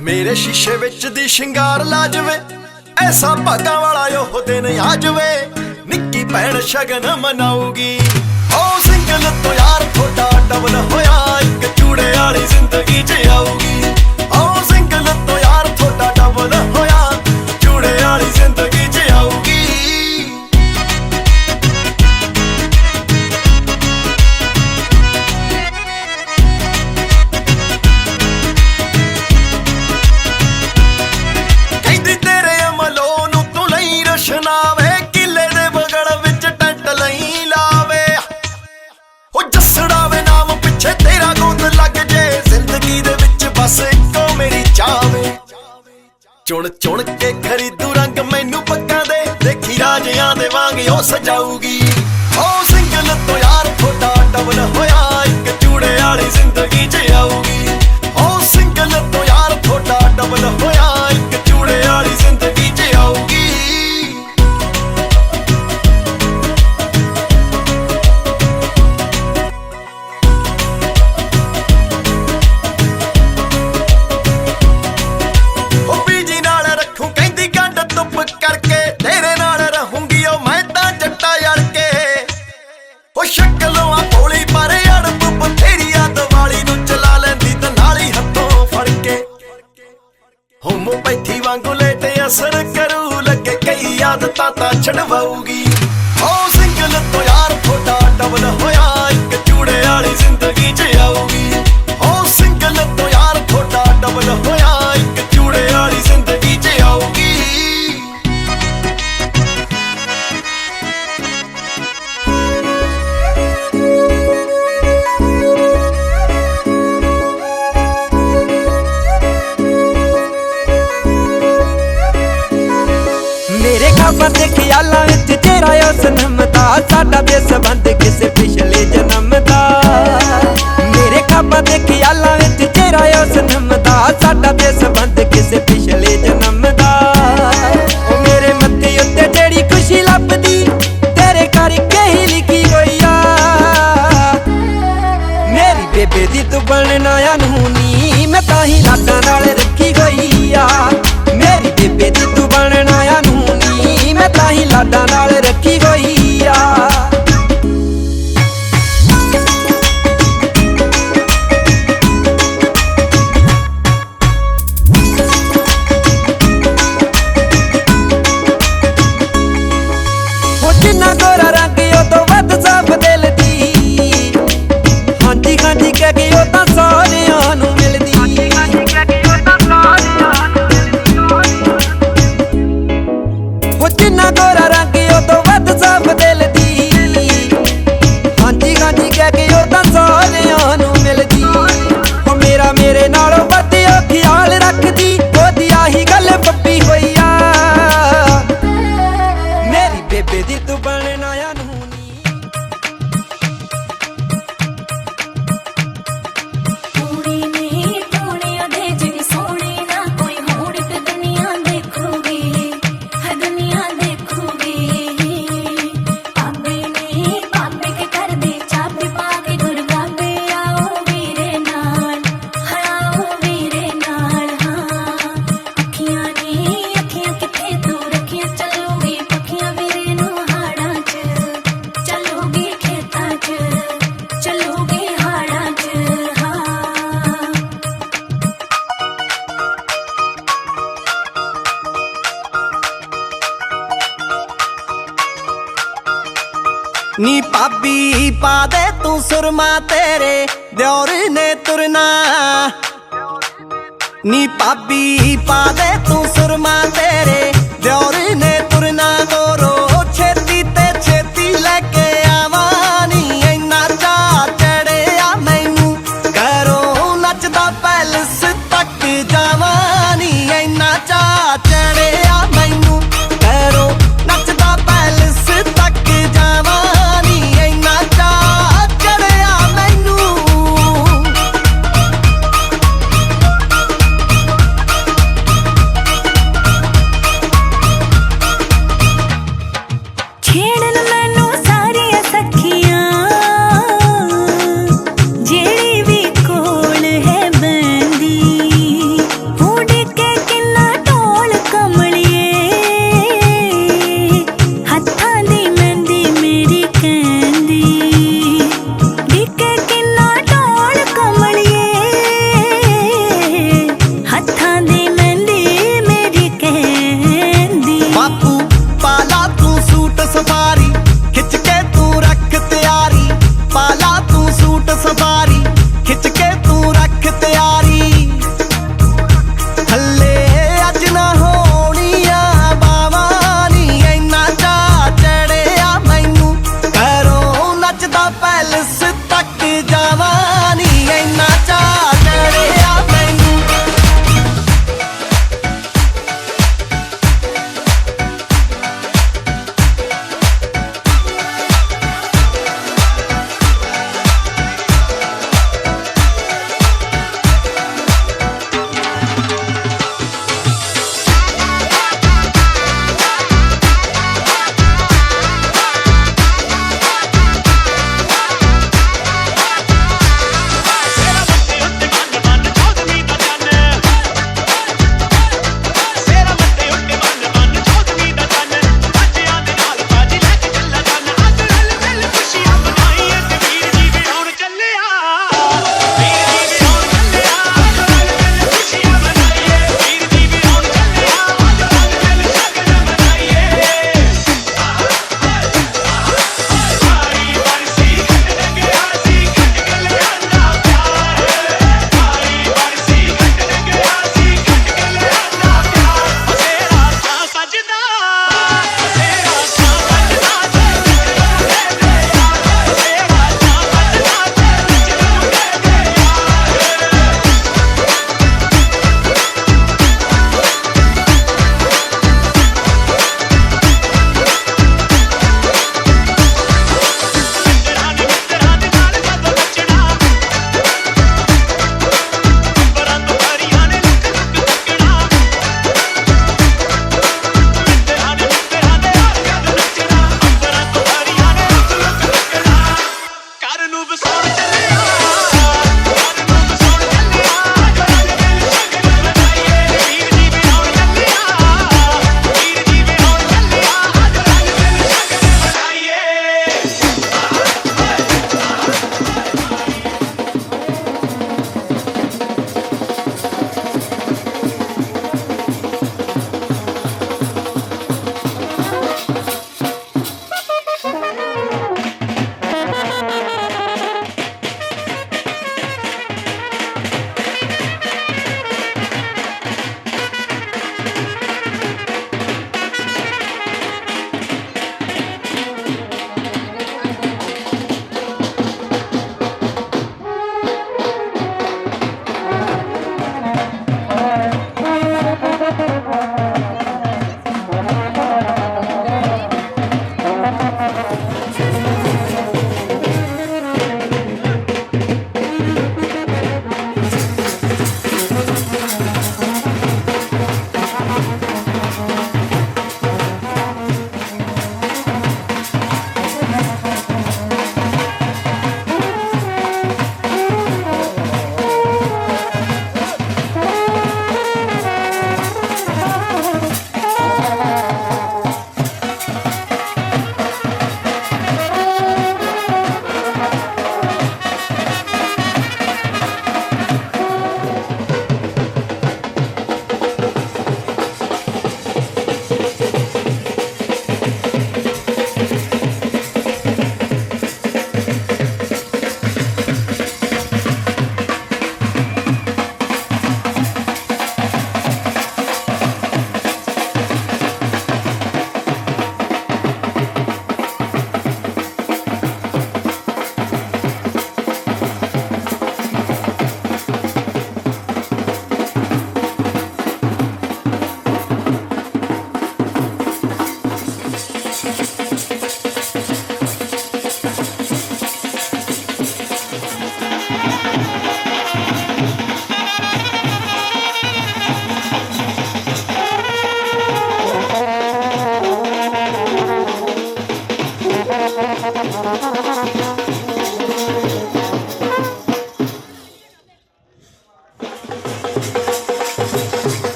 [SPEAKER 10] ਮੇਰੇ ਸ਼ੀਸ਼ੇ ਵਿੱਚ ਦੀ ਸ਼ਿੰਗਾਰ ਲਾ ਜਾਵੇ, ਐਸਾ ਭਾਗਾਂ ਵਾਲਾ ਉਹ ਦਿਨ ਆ ਜਾਵੇ, ਨਿੱਕੀ ਭੈਣ ਸ਼ਗਨ ਮਨਾਉਗੀ। ਉਹ ਸਿੰਗਲ ਤੋਂ ਯਾਰ ਥੋੜਾ ਡਬਲ ਹੋਇਆ, ਇੱਕ ਚੂੜੇ ਵਾਲੀ ਜ਼ਿੰਦਗੀ 'ਚ ਆਊਗੀ। ਉਹ ਸਿੰਗਲ ਤੋਂ ਯਾਰ ਥੋੜਾ ਡਬਲ ਹੋਇਆ, ਚੂੜੇ ਵਾਲੀ ਜ਼ਿੰਦਗੀ 'ਚ ਆਊਗੀ। ਕਹਿੰਦੀ ਤੇਰੇ ਅਮਲੋਂ ਨੂੰ ਤੂੰ ਲਈ ਰਸ਼ਨਾਵੇ, ਕਿਲੇ ਦੇ ਬਗੜ ਵਿੱਚ ਟੈਂਟ ਲਈ ਲਾਵੇ। ਉਹ ਜੱਸੜਾਵੇ ਨਾਮ ਪਿੱਛੇ ਤੇਰਾ ਗੋਦ ਲੱਗ ਜੇ, ਜ਼ਿੰਦਗੀ ਦੇ ਵਿੱਚ ਬਸ ਇੱਕੋ ਮੇਰੀ ਚਾਵੇ। ਚੁਣ ਚੁਣ ਕੇ ਖਰੀਦੂ ਰੰਗ ਮੈਨੂੰ ਪੱਕਾਂ ਦੇ, ਦੇਖੀ ਰਾਜਿਆਂ ਦੇ ਵਾਂਗ ਉਹ ਸਜਾਊਗੀ। ਉਹ ਸਿੰਗਲ ਤੋਂ ਯਾਰ ਥੋੜਾ ਡਬਲ ਹੋਇਆ, ਇੱਕ ਚੂੜੇ ਵਾਲੀ ਜ਼ਿੰਦਗੀ 'ਚ ਆਊਗੀ। ਉਹ ਸਿੰਗਲ ਤੋਂ ਯਾਰ ਥੋੜਾ ਡਬਲ ਹੋਇਆ, ਇੱਕ ਚੂੜੇ ਵਾਲੀ ਜ਼ਿੰਦਗੀ 'ਚ ਆਊਗੀ। ਉਹ ਬੀਜੀ ਨਾਲ ਰੱਖੂ ਕਹਿੰਦੀ ਗੰਢ ਧੁੱਪ ਕਰਕੇ, ਤੇਰੇ ਨਾਲ ਰਹੂੰਗੀ ਉਹ ਮੈਂ ਤਾਂ ਜੱਟਾ ਯੜ ਕੇ। ਉਹ ਸ਼ਕਲੋਂ ਆ ਭੋਲੀ ਪਰ ਅੜਬ ਬਥੇਰੀ ਆ, ਦੀਵਾਲੀ ਨੂੰ ਚਲਾ ਲੈਂਦੀ ਤੇ ਨਾਲ ਹੀ ਹੱਥੋਂ ਫੜ ਕੇ। ਹੋਮੋਪੈਥੀ ਵਾਂਗੂ ਲੇਟ ਅਸਰ ਕਰੂ, ਲੱਗੇ ਕਈ ਆਦਤਾਂ ਤਾਂ ਛਡਵਾਊਗੀ। ਉਹ ਸਿੰਗਲ ਤੋਂ ਯਾਰ ਥੋੜਾ ਡਬਲ ਹੋਇਆ, ਇੱਕ ਚੂੜੇ ਵਾਲੀ ਜ਼ਿੰਦਗੀ 'ਚ ਆਊਗੀ। ਉਹ ਸਿੰਗਲ ਤੋਂ ਯਾਰ ਥੋੜਾ ਡਬਲ ਹੋਇਆ, ਇੱਕ ਚੂੜੇ ਵਾਲੀ ਜ਼ਿੰਦਗੀ 'ਚ ਆਊਗੀ।
[SPEAKER 11] ਮੇਰੇ ਖਾਬਾਂ ਤੇ ਖਿਆਲਾਂ ਵਿੱਚ ਤੇਰਾ ਉਹ ਸਨਮ ਦਾ, ਸਾਡਾ ਤੇ ਸੰਬੰਧ ਕਿਸੇ ਪਿਛਲੇ ਜਨਮ ਦਾ। ਮੇਰੇ ਖਾਬਾਂ ਤੇ ਖਿਆਲਾਂ ਵਿੱਚ ਤੇਰਾ ਉਹ ਸਨਮ ਦਾ, ਸਾਡਾ ਤੇ ਸੰਬੰਧ ਕਿਸੇ ਪਿਛਲੇ ਜਨਮ ਦਾ। ਉਹ ਮੇਰੇ ਮੱਥੇ ਉੱਤੇ ਜਿਹੜੀ ਖੁਸ਼ੀ ਲੱਭਦੀ, ਤੇਰੇ ਕਰਕੇ ਹੀ ਲਿਖੀ ਹੋਈ ਆ। ਮੇਰੀ ਬੇਬੇ ਦੀ ਤੂੰ ਬਣਨਾ ਅਨਹੋਣੀ, ਮੈਂ ਤਾਂ ਹੀ ਲਾਡਾਂ ਨਾਲ ਰੱਖੀ ਹੋਈ ਆ। ਮੇਰੀ ਬੇਬੇ ਦੀ ਤੂੰ ਬਣਨਾ ਅਨਹੋਣੀ, ਮੈਂ ਤਾਂ ਹੀ ਲਾਡਾਂ ਨਾਲ ਰੱਖੀ ਹੋਈ ਆ। ਉਹ ਜਿੰਨਾ ਗੋਰਾ ਰੰਗ ਉਹ ਤੋਂ ਵੱਧ ਸਾਫ ਦਿਲ ਦੀ, ਹਾਂਜੀ ਹਾਂਜੀ ਕਹਿ ਕੇ ਉਹ ਤਾਂ ਸਾਰਿਆਂ ਨੂੰ ਮਿਲਦੀ। ਉਹ ਜਿੰਨਾ ਗੋਰਾ ਰੰਗ ਉਹ ਤੋਂ ਵੱਧ ਸਾਫ ਦਿਲ ਦੀ, ਹਾਂਜੀ ਹਾਂਜੀ ਕਹਿ ਕੇ ਉਹ ਤਾਂ ਸਾਰਿਆਂ ਨੂੰ ਮਿਲਦੀ। ਉਹ ਮੇਰਾ ਮੇਰੇ ਨਾਲੋਂ ਵੱਧ ਉਹ ਖਿਆਲ ਰੱਖਦੀ, ਉਹਦੀ ਆਹੀ ਗੱਲ ਪੱਪੀ ਹੋਈ ਆ। ਮੇਰੀ ਬੇਬੇ ਦੀ ਤੂੰ ਬਣਨਾ ਅਨਹੋਣੀ।
[SPEAKER 5] ਕੁੜੀ ਨੇ ਟੋਣਿਆਂ ਦੇ ਜਿਨੀ ਸੋਹਣੀ ਨਾ ਕੋਈ ਹੋਰ ਤੇ ਦੁਨੀਆ ਦੇਖੂਗੀ, ਹੈ ਦੁਨੀਆ ਦੇਖੂਗੀ। ਪਾਪੇ ਨੇ ਪਾਪੇ ਕੇ ਕਰਦੇ ਚਾਬੀ ਪਾ ਕੇ ਗੁਰਗਾਬੇ, ਆਓ ਵੀਰੇ ਨਾਲ, ਆਓ ਵੀਰੇ ਨਾਲ। ਹਾਂ ਅੱਖੀਆਂ ਨੇ ਅੱਖੀਆਂ ਕਿੱਥੇ ਤੂੰ ਰੱਖੀਆਂ, ਚੱਲੂਗੀ ਪੱਖੀਆਂ ਵੀਰੇ ਨੂੰ ਹਾੜਾਂ 'ਚ, ਚੱਲੂਗੀ ਖੇਤਾਂ 'ਚ, ਚੱਲੂਗੀ ਹਾੜਾਂ 'ਚ। ਹਾਂ
[SPEAKER 11] ਨੀ ਭਾਬੀ ਪਾ ਦੇ ਤੂੰ ਸੁਰਮਾ, ਤੇਰੇ ਦਿਓਰ ਨੇ ਤੁਰਨਾ। ਨੀ ਭਾਬੀ ਪਾ ਦੇ ਤੂੰ ਸੁਰਮਾ, ਤੇਰੇ ਦਿਓਰ ਨੇ ਤੁਰਨਾ। ਗੋਰੋ ਛੇਤੀ ਤੇ ਛੇਤੀ ਲੈ ਕੇ ਆਵਾਂ ਨੀ, ਇੰਨਾ ਚਾਅ ਚੜਿਆ ਮੈਨੂੰ ਘਰੋਂ ਨੱਚਦਾ ਪੈਲਸ ਤੱਕ ਜਾਵਾਂ ਨੀ। ਇੰਨਾ ਚਾਅ ਚੜਿਆ ਮੈਨੂੰ ਘਰੋਂ ਨੱਚਦਾ ਪੈਲਸ ਤੱਕ ਜਾਵਾਂ ਨੀ। ਇੰਨਾ ਚਾਅ ਚੜਿਆ ਮੈਨੂੰ।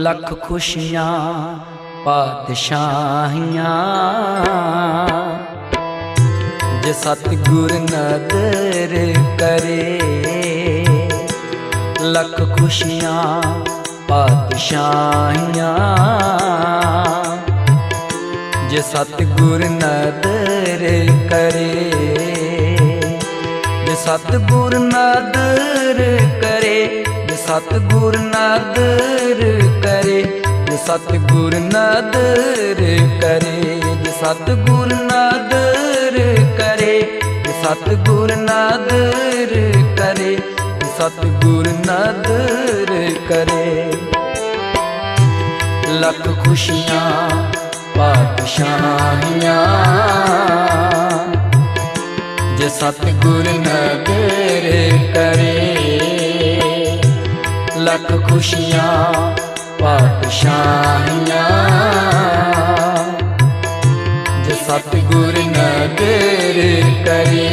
[SPEAKER 12] ਲੱਖ ਖੁਸ਼ੀਆਂ ਪਾਤਸ਼ਾਹੀਆਂ ਜੇ ਸਤਿਗੁਰ ਨਦਰ ਕਰੇ ਲੱਖ ਖੁਸ਼ੀਆਂ ਪਾਤਸ਼ਾਹੀਆਂ ਜੇ ਸਤਿਗੁਰ ਨਦਰ ਕਰੇ ਜੇ ਸਤਿਗੁਰ ਨਦਰ ਕਰੇ ਜੇ ਸਤਿਗੁਰ ਨਦਰ ਕਰੇ ਜੇ ਸਤਿਗੁਰ ਨਦਰ ਕਰੇ ਜੇ ਸਤਿਗੁਰ ਨਦਰ ਕਰੇ ਜੇ ਸਤਿਗੁਰ ਨਦਰ ਕਰੇ ਜੇ ਸਤਿਗੁਰ ਨਦਰ ਕਰੇ ਲੱਖ ਖੁਸ਼ੀਆਂ ਪਾਤਸ਼ਾਹੀਆਂ ਜੇ ਸਤਿਗੁਰ ਨਦਰ ਕਰੇ ਲੱਖ ਖੁਸ਼ੀਆਂ ਪਾਤਸ਼ਾਹੀਆਂ ਜੇ ਸਤਿਗੁਰ ਨਦਰ ਕਰੇ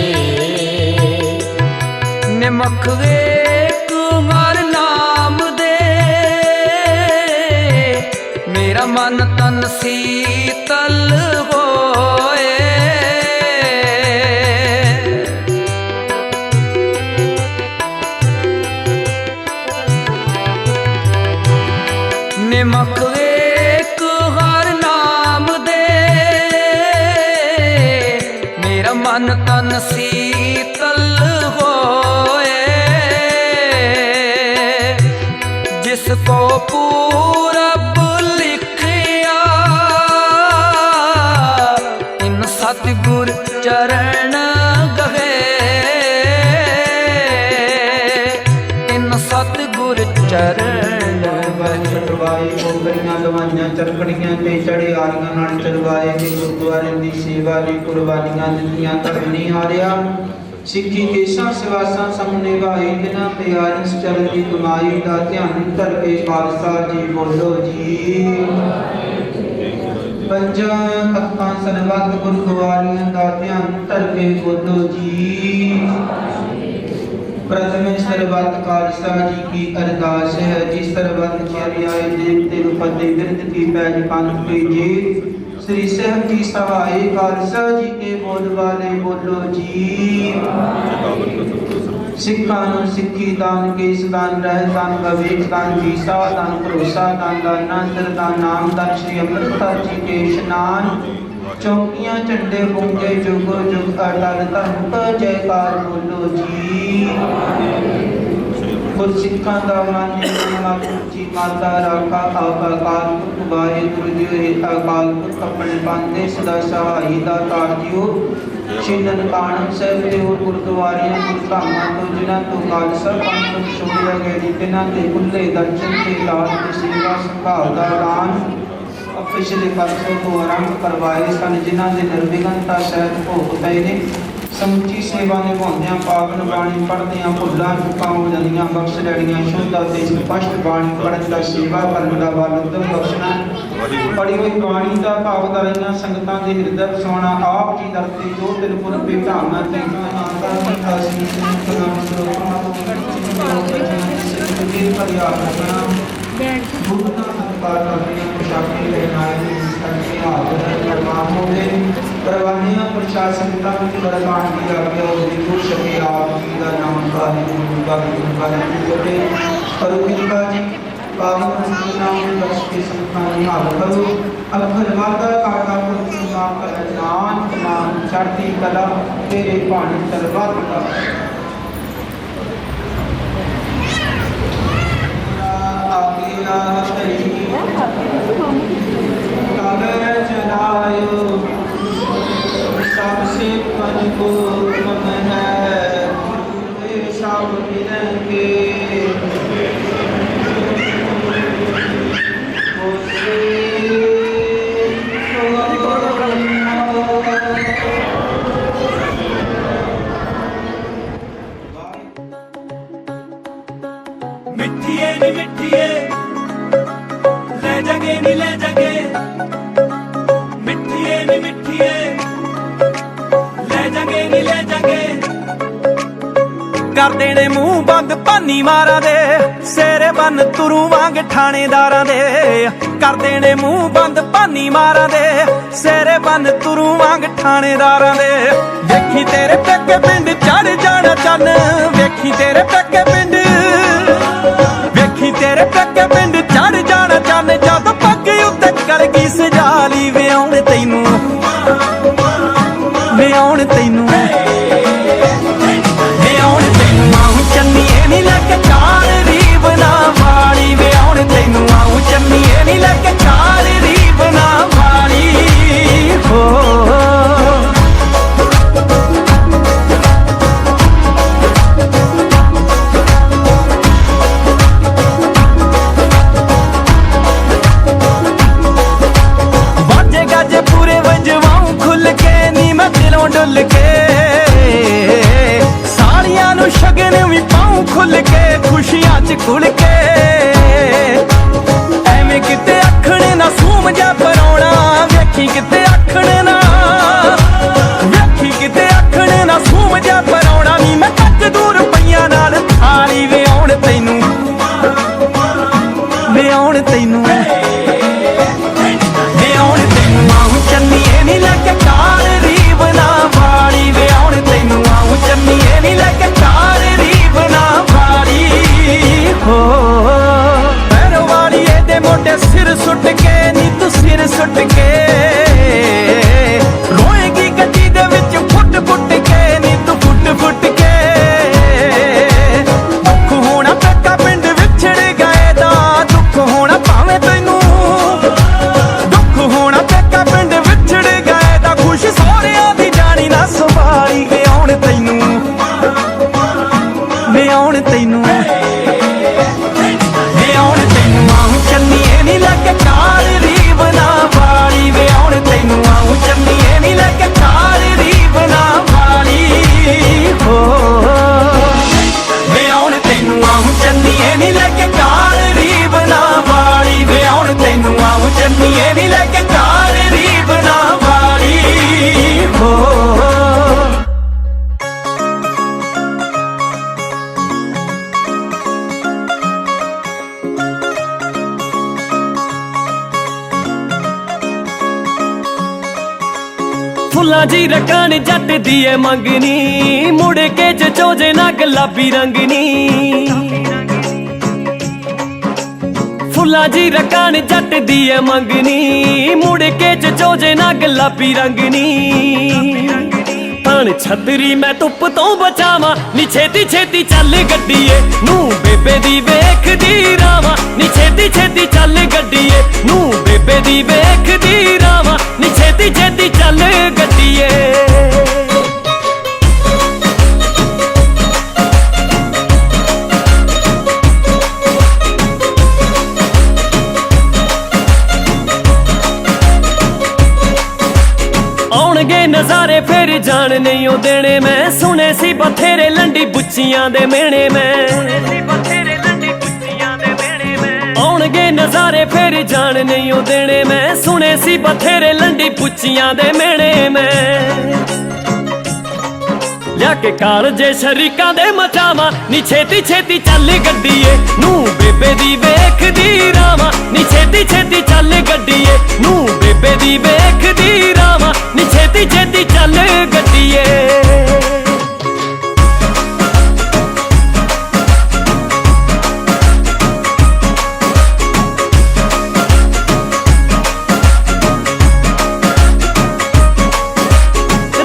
[SPEAKER 12] ਨਿਮਖ ਵੇਖ ਹਰ ਨਾਮ ਦੇ ਮੇਰਾ ਮਨ ਤਨ ਸੀਤਲ ਹੋਏ ਨਿਮਖ ਵੇਖ ਹਰ ਨਾਮ ਦੇ ਮੇਰਾ ਮਨ ਤਨ ਸੀਤਲ ਹੋਏ ਜਿਸ ਕੋ ਪੂਰਬ ਲਿਖਿਆ ਇਨ ਸਤਿਗੁਰ ਚਰਨ ਗਏ ਇਨ ਸਤਿਗੁਰ ਚਰਨ
[SPEAKER 13] ਚੜਵਾਏ ਕੋਗਰੀਆਂ ਲਵਾਈਆਂ ਚਰਖੜੀਆਂ ਤੇ ਚੜੇ ਆਲੀਆਂ ਨਾਲ ਚੜਵਾਏ ਤੇ ਗੁਰਦੁਆਰੇ ਦੀ ਸੇਵਾ ਲਈ ਕੁਰਬਾਨੀਆਂ ਦਿੱਤੀਆਂ ਧਰਨੀ ਹਾਰਿਆ ਸਿੱਖੀ ਕੇਸਾਂ ਸਵਾਸਾਂ ਸਾਹਮਣੇ ਵਾਹੀ ਦਿਨਾਂ ਪਿਆਰਿਸ ਚਰਨ ਦੀ ਕਮਾਈ ਦਾ ਧਿਆਨ ਧਰ ਕੇ ਖਾਲਸਾ ਜੀ ਬੋਲੋ ਜੀ ਪੰਜਾਂ ਤਖਤਾਂ ਸਰਬੱਤ ਗੁਰਦੁਆਰਿਆਂ ਦਾ ਧਿਆਨ ਧਰ ਕੇ ਬੋਲੋ ਜੀ प्रथम सर्वत खालसा जी की अरदास है जिस सर्वत चर्याए देखते रूपते विरत की पैज पंथ पे जीत श्री सहब की सवाए खालसा जी के बोल वाले बोलो जी सिखा नु सिखी दान केस दान रह दान विवेक दान जीसा दान भरोसा दान दानांतर दान नाम दान श्री अमृतसर जी के स्नान चौकियां झंडे बुंगे जुगो जुग अटल धर्म जयकार बोलो जी खुद सिखा दा माने माची माता राखा आप अकाल पुरख वाहिगुरु जी हे अकाल पुरख अपने पांदे सदा सहाई दा तार जियो छिन्न काणम ਸਾਹਿਬ ਦੇ ਹੋਰ ਗੁਰਦੁਆਰਿਆਂ ਗੁਰਧਾਮਾਂ ਤੋਂ ਜਿਨ੍ਹਾਂ ਤੋਂ ਖਾਲਸਾ ਪੰਥ ਛੋੜਿਆ ਗਏ ਜਿਨ੍ਹਾਂ ਦੇ ਖੁੱਲੇ ਦਰਸ਼ਨ ਤੇ ਲਾਜ ਤੇ ਸੇਵਾ ਸੰਭਾਲ ਦਾ ਦਾਨ ਪਿਛਲੇ ਪਾਸੋਂ ਤੋਂ ਆਰੰਭ ਕਰਵਾਏ ਸਨ ਜਿਨ੍ਹਾਂ ਦੇ ਨਿਰਵਿਘਨਤਾ ਸਹਿਤ ਭੋਗ ਪਏ ਨੇ ਸਮੁੱਚੀ ਸੇਵਾ ਨਿਭਾਉਂਦਿਆਂ ਪਾਵਨ ਬਾਣੀ ਪੜ੍ਹਦਿਆਂ ਭੁੱਲਾਂ ਚੁੱਕਾਂ ਹੋ ਜਾਂਦੀਆਂ ਬਖਸ਼ ਲੈਣੀਆਂ ਸ਼ੁੱਧ ਅਤੇ ਸਪਸ਼ਟ ਬਾਣੀ ਪੜ੍ਹਨ ਦਾ ਸੇਵਾ ਕਰਨ ਦਾ ਬਲ ਉਦਮ ਬਖਸ਼ਣਾ ਪੜ੍ਹੀ ਹੋਈ ਬਾਣੀ ਦਾ ਭਾਵ ਦਰਿਆ ਸੰਗਤਾਂ ਦੇ ਹਿਰਦੇ ਵਸਾਉਣਾ ਆਪ ਜੀ ਦਰ ਤੇ ਜੋ ਦਿਨ ਪੁਰਬ ਭੇਟਾਵਾਂ ਤੇ ਆਨੰਦਾਂ ਸੰਤਾ ਸੀ ਸਲਾਮ ਸਰੋਪਾਂ ਸਿੱਖੀ ਪਰਿਆਰ ਕਰਨਾ ਬੁੱਧਾ प्रशासन प्रशासनिकता में बरमान की आज्ञा हो सके आप जी का नाम का कृपा जी पावन नाम बख्श के संतान हाल करो अखर वादा काटा पुरखा कर नाम नाम चढ़ती कला तेरे पानी तरबत का चलायो सबसे परिपूर्ण है ये सब मिलेंगे
[SPEAKER 3] मिठिए नी मिठिए ले जगे नी ले जगे मिठिए नी मिठिए ले जगे नी ले जगे
[SPEAKER 11] कर देने मूंह बंद भानी मारा दे सेरे बन तुरू वांग थानेदारां दे कर देने मूंह बंद भानी मारा दे सेरे बन तुरू वांग थानेदारां दे वेखी तेरे पेके पिंड चढ़ जाना चन वेखी तेरे पेके पिंड वेखी तेरे पेके पिंड चढ़ जाना चन जद पग उत्ते कर गई सजाली वे आउण तैनू वे आउण तैनू चन्नीए नी लगे चार रीब ना वाली वे आउण तैनू आऊं चन्नीए नी लगे चार रीब ना वाली हो बाजे गाजे पूरे वजवाऊं खुल के नी मैं दिलों डुल के शगन भी पाऊं खुल के खुशियां च खुल के एवें किते अखने ना सूम जा परोना वेखी किते अखने ना वेखी किते अखने ना सूम जा परोना नी मैं कट दूर पईयां नाल थाली वे आउण तैनू वे आउण तैनू वे आउण तैनू आऊं चन्नीए नी लगे कार रीब ना वाली वे आउण तैनू आऊं चन्नीए नी लगे पैरों वाली एदे मोटे सिर सुट के नी तू सिर सुट के रोएगी गड्डी दे विच फुट फुट के नी तू फुट फुट के दुख होना पेका पिंड विछड़ गए दा दुख होना भावें तैनू दुख होना पेका पिंड विछड़ गए दा खुश सोहरियां दी जानी ना संभाली वे आउण तैनू वे आउण तैनू चन्नीए नी लगे कार रीब ना वाली वे आउण तैनू आऊं चन्नीए नी लगे कार रीब ना वाली हो वे आउण तैनू आऊं चन्नीए नी लगे कार रीब ना वाली वे आउण तैनू आऊं चन्नीए नी लगे कार रीब ना वाली हो फुल्लां जी रकान जट दी ऐ मंगनी मुड़ के चोजे ना गुलाबी रंगनी फुल्लां जी रकान जट दी ऐ मंगनी मुड़ के चोजे ना गुलाबी रंगनी तान छतरी मैं धुप तो बचावा नी छेती छेती चल गड्डीए नू बेबे दी वेखदी रावा नी छेती छेती चल गड्डीए नू बेबे दी वेखदी रावा नी छेती छेती चल गड्डीए आउणगे नज़ारे फिर जान नहीं ओ देने मैं सुने सी बथेरे लंडी बुच्चियां दे मेणे मैं आउणगे नज़ारे फिर जान नहीं ओ देने मैं सुने सी बथेरे लंडी बुच्चियां दे मेणे मैं लिया के कालजे शरीकां दे मचावा नी छेती छेती चल गड्डीए नू बेबे दी वेखदी रावा नी छेती छेती चल गड्डीए नू बेबे दी वेखदी रावा नी छेती छेती चल गड्डीए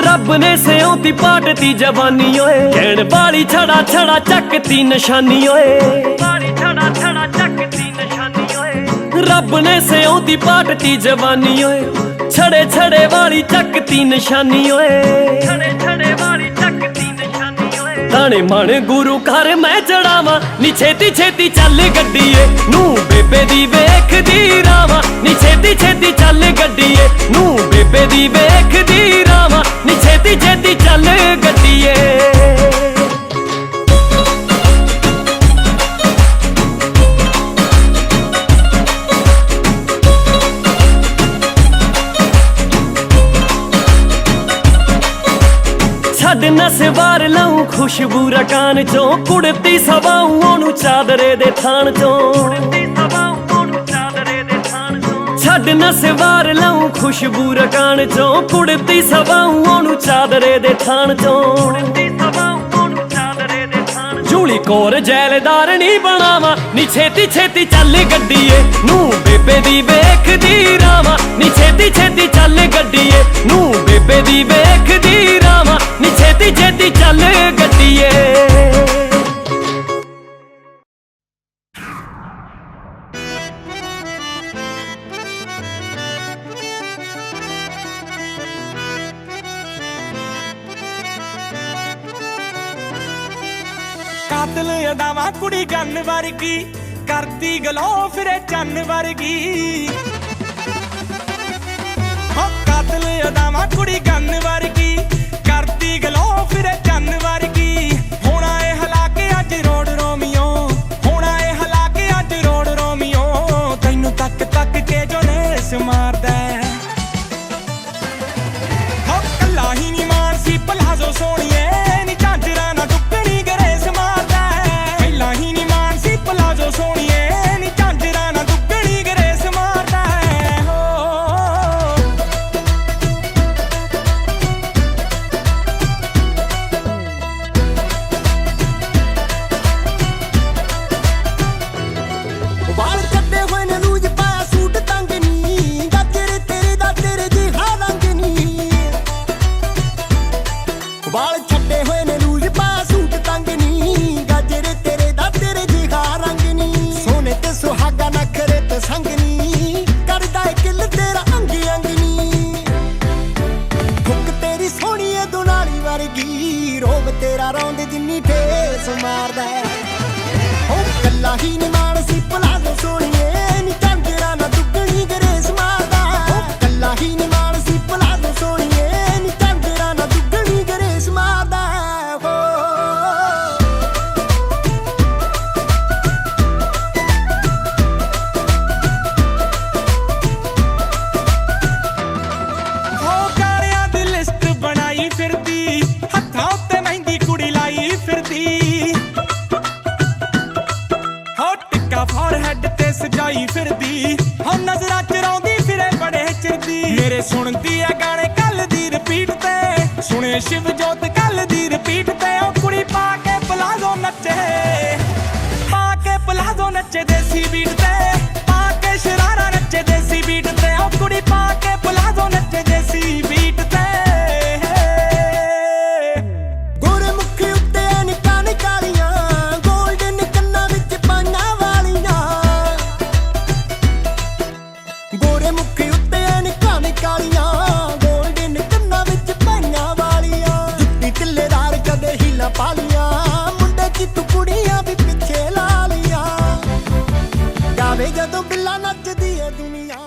[SPEAKER 11] रब ने सेऊती पाटती जवानी ओए कहण वाली छड़ा छड़ा चकती निशानी ओए रब ने सियों दी पाटती जवानी ओए छड़े छड़े वाली चकती निशानी ओए छड़े छड़े वाली चकती निशानी ओए ताने माने गुरु घर मैं चढ़ावा नी छेती छेती चल गड्डीए नू बेबे दी वेख दी रावा नी छेती छेती चल गड्डीए नू बेबे दी वेख दी रावा नी छेती छेती चल गड्डीए छड़ न सवार लाऊं खुशबू रकान चों कुड़ती सवाऊं ओनू चादरे दे थान चों छड़ न सवार लाऊं खुशबू रकान चों कुड़ती सवाऊं ओनू चादरे दे थान चों जूली कोर जैलदार नी बनावा नी छेती छेती चल गड्डीए नू बेबे दी वेख दी रावा नी छेती छेती चल गड्डीए नू बेबे दी वेख दी रावा नी छेती छेती चल गड्डीए
[SPEAKER 3] कातल अदावा कुड़ी गन वर्गी करती गलो फिरे चन्न वर्गी हो कातल अदावा कुड़ी गन वर्गी करती गलो फिरे चन्न वर्गी होना ए हलाके अज रोड रोमियो होना ए हलाके अज रोड रोमियो तैनू तक तक के जो नेस मारदा हो कल्ला ही नी मानसी पलाजो सोनिए नी झांजरा ना दुक्कनी गरेस मारदा कल्ला ही नी मानसी पलाजो सोनिए नी झांजरा ना दुक्कनी गरेस मारदा हो
[SPEAKER 11] ਵਾਲ ਕੱਢੇ ਹੋਏ ਨੇ ਲੂਜ ਪਾਇਆ ਸੂਟ ਤੰਗ ਨੀ ਗੱਜਰੇ ਤੇਰੇ ਦਾ ਤੇਰੇ ਜਿਹਾ ਰੰਗ ਨੀ ਵਾਲ ਛੱਡੇ ਹੋਏ ਨੇ ਲੂਜ ਪਾਇਆ ਸੂਟ ਤੰਗ ਨੀ ਗੱਜਰੇ ਤੇਰੇ ਦਾ ਤੇਰੇ ਜਿਹਾ ਰੰਗ ਨੀ ਸੋਨੇ ਤੇ ਸੁਹਾਗਾ ਨਖਰੇ ਤੇ ਸੰਗ ਨੀ ਕਰਦਾ ਏ ਕਿਲ ਤੇਰਾ ਅੰਗ ਅੰਗ ਨੀ ਹੁੱਕ ਤੇਰੀ ਸੋਹਣੀ ਏ ਦੁਨਾਲੀ ਵਰਗੀ ਰੋਬ ਤੇਰਾ ਰੌਂਦ ਜਿੰਨੀ ਠੇਸ ਮਾਰਦਾ ਉਹ ਕੱਲਾ ਹੀ ਨੀ ਮਾਨਸੀ ਪਲਾਜ਼ੋ ਸੋਣੀਏ ਨੀ ਝਾਂਜਰਾ ਨਾ ਦੁੱਗਣੀ ਗਰੇਸ ਮਾਰਦਾ ਉਹ ਕੱਲਾ ਹੀ ਨੀ ਮਾਨਸੀ ਪਲਾਜ਼ੋ ਸੋਣੀਏ ਨੀ ਝਾਂਜਰਾ ਨਾ ਦੁੱਗਣੀ ਗਰੇਸ ਮਾਰਦਾ ਹੋ
[SPEAKER 3] ਹੋ ਗਾਲਿਆਂ ਦੀ ਲਿਸਟ ਬਣਾਈ ਫਿਰਦੀ ਹੱਥਾਂ ਉੱਤੇ ਮਹਿੰਦੀ ਕੁੜੀ ਲਾਈ ਫਿਰਦੀ ਹੋ ਟਿੱਕਾ ਫੋਰਹੈਡ ਤੇ ਸਜਾਈ ਫਿਰਦੀ ਹੋ ਨਜ਼ਰਾਂ ਚਰਾਉਂਦੀ ਫਿਰੇ ਬੜੇ ਚਿਰਦੀ ਮੇਰੇ ਸੁਣਦੀ ਆ ਗਾਣੇ ਕੱਲ ਦੀ ਰਿਪੀਟ ਤੇ ਸੁਣੇ ਸ਼ਿਵ ਜੋਤ ਕੱਲ ਦੀ ਰਿਪੀਟ ਤੇ ਉਹ ਕੁੜੀ ਪਾ ਕੇ ਪਲਾਜ਼ੋ ਨੱਚੇ ਦੇਸੀ ਬੀਟ ਤੇ ਪਾ ਕੇ ਸ਼ਰਾਰਾ ਨੱਚੇ ਦੇਸੀ ਬੀਟ ਤੇ ਉਹ ਕੁੜੀ ਪਾ ਕੇ ਪਲਾਜ਼ੋ ਨੱਚੇ ਦੇਸੀ ਬੀਟ ਤੇ
[SPEAKER 11] ਗੋਰੇ ਮੁੱਖੀ ਉੱਤੇ ਨਿੱਕਾ ਨਿਕਾਲੀਆਂ ਗੋਲਡਨ ਕੰਨਾਂ ਵਿੱਚ ਪਾਈਆਂ ਵਾਲੀਆਂ ਗੋਰੇ ਮੁੱਖੀ ਉੱਤੇ ਨਿੱਕਾ ਨਿਕਾਲੀਆਂ ਗੋਲਡਨ ਕੰਨਾਂ ਵਿੱਚ ਪਾਈਆਂ ਵਾਲੀਆਂ ਜੁੱਤੀ ਤਿੱਲੇਦਾਰ ਕਦੇ ਹੀਲਾ ਪਾਲੀਆਂ ਮੁੰਡੇ ਕੀ ਤੂੰ ਕੁੜੀਆਂ ਵੀ ਪਿੱਛੇ ਲਾ ਲੀਆਂ ਗਾਵੇ ਜਦੋਂ ਬਿੱਲਾ ਨੱਚਦੀ ਏ ਦੁਨੀਆ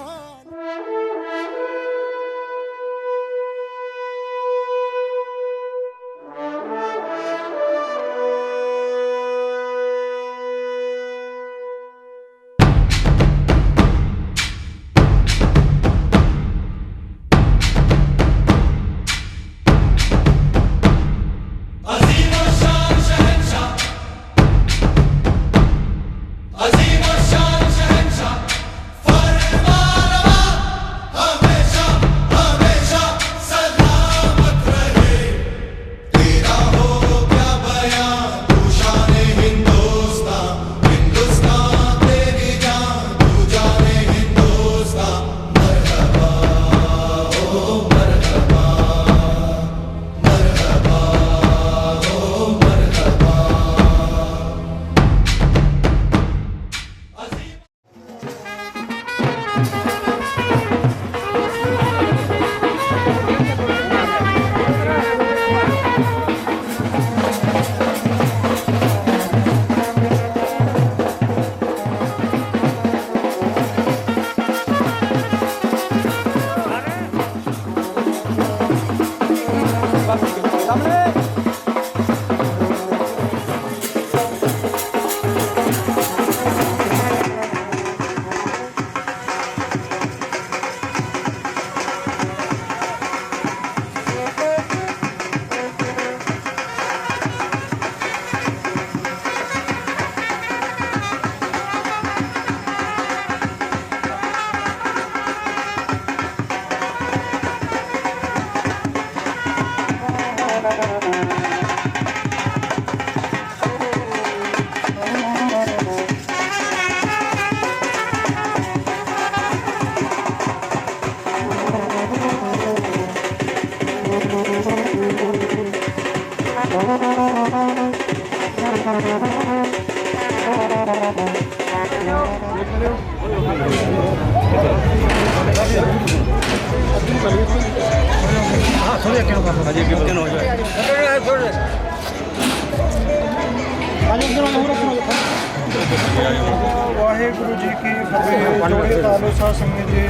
[SPEAKER 14] ਵਾਹਿਗੁਰੂ ਜੀ ਕੀ ਫਤਿਹ। ਜੋੜੇ ਤਾਲੋ ਸਾਧ ਸੰਗਤ ਜੀ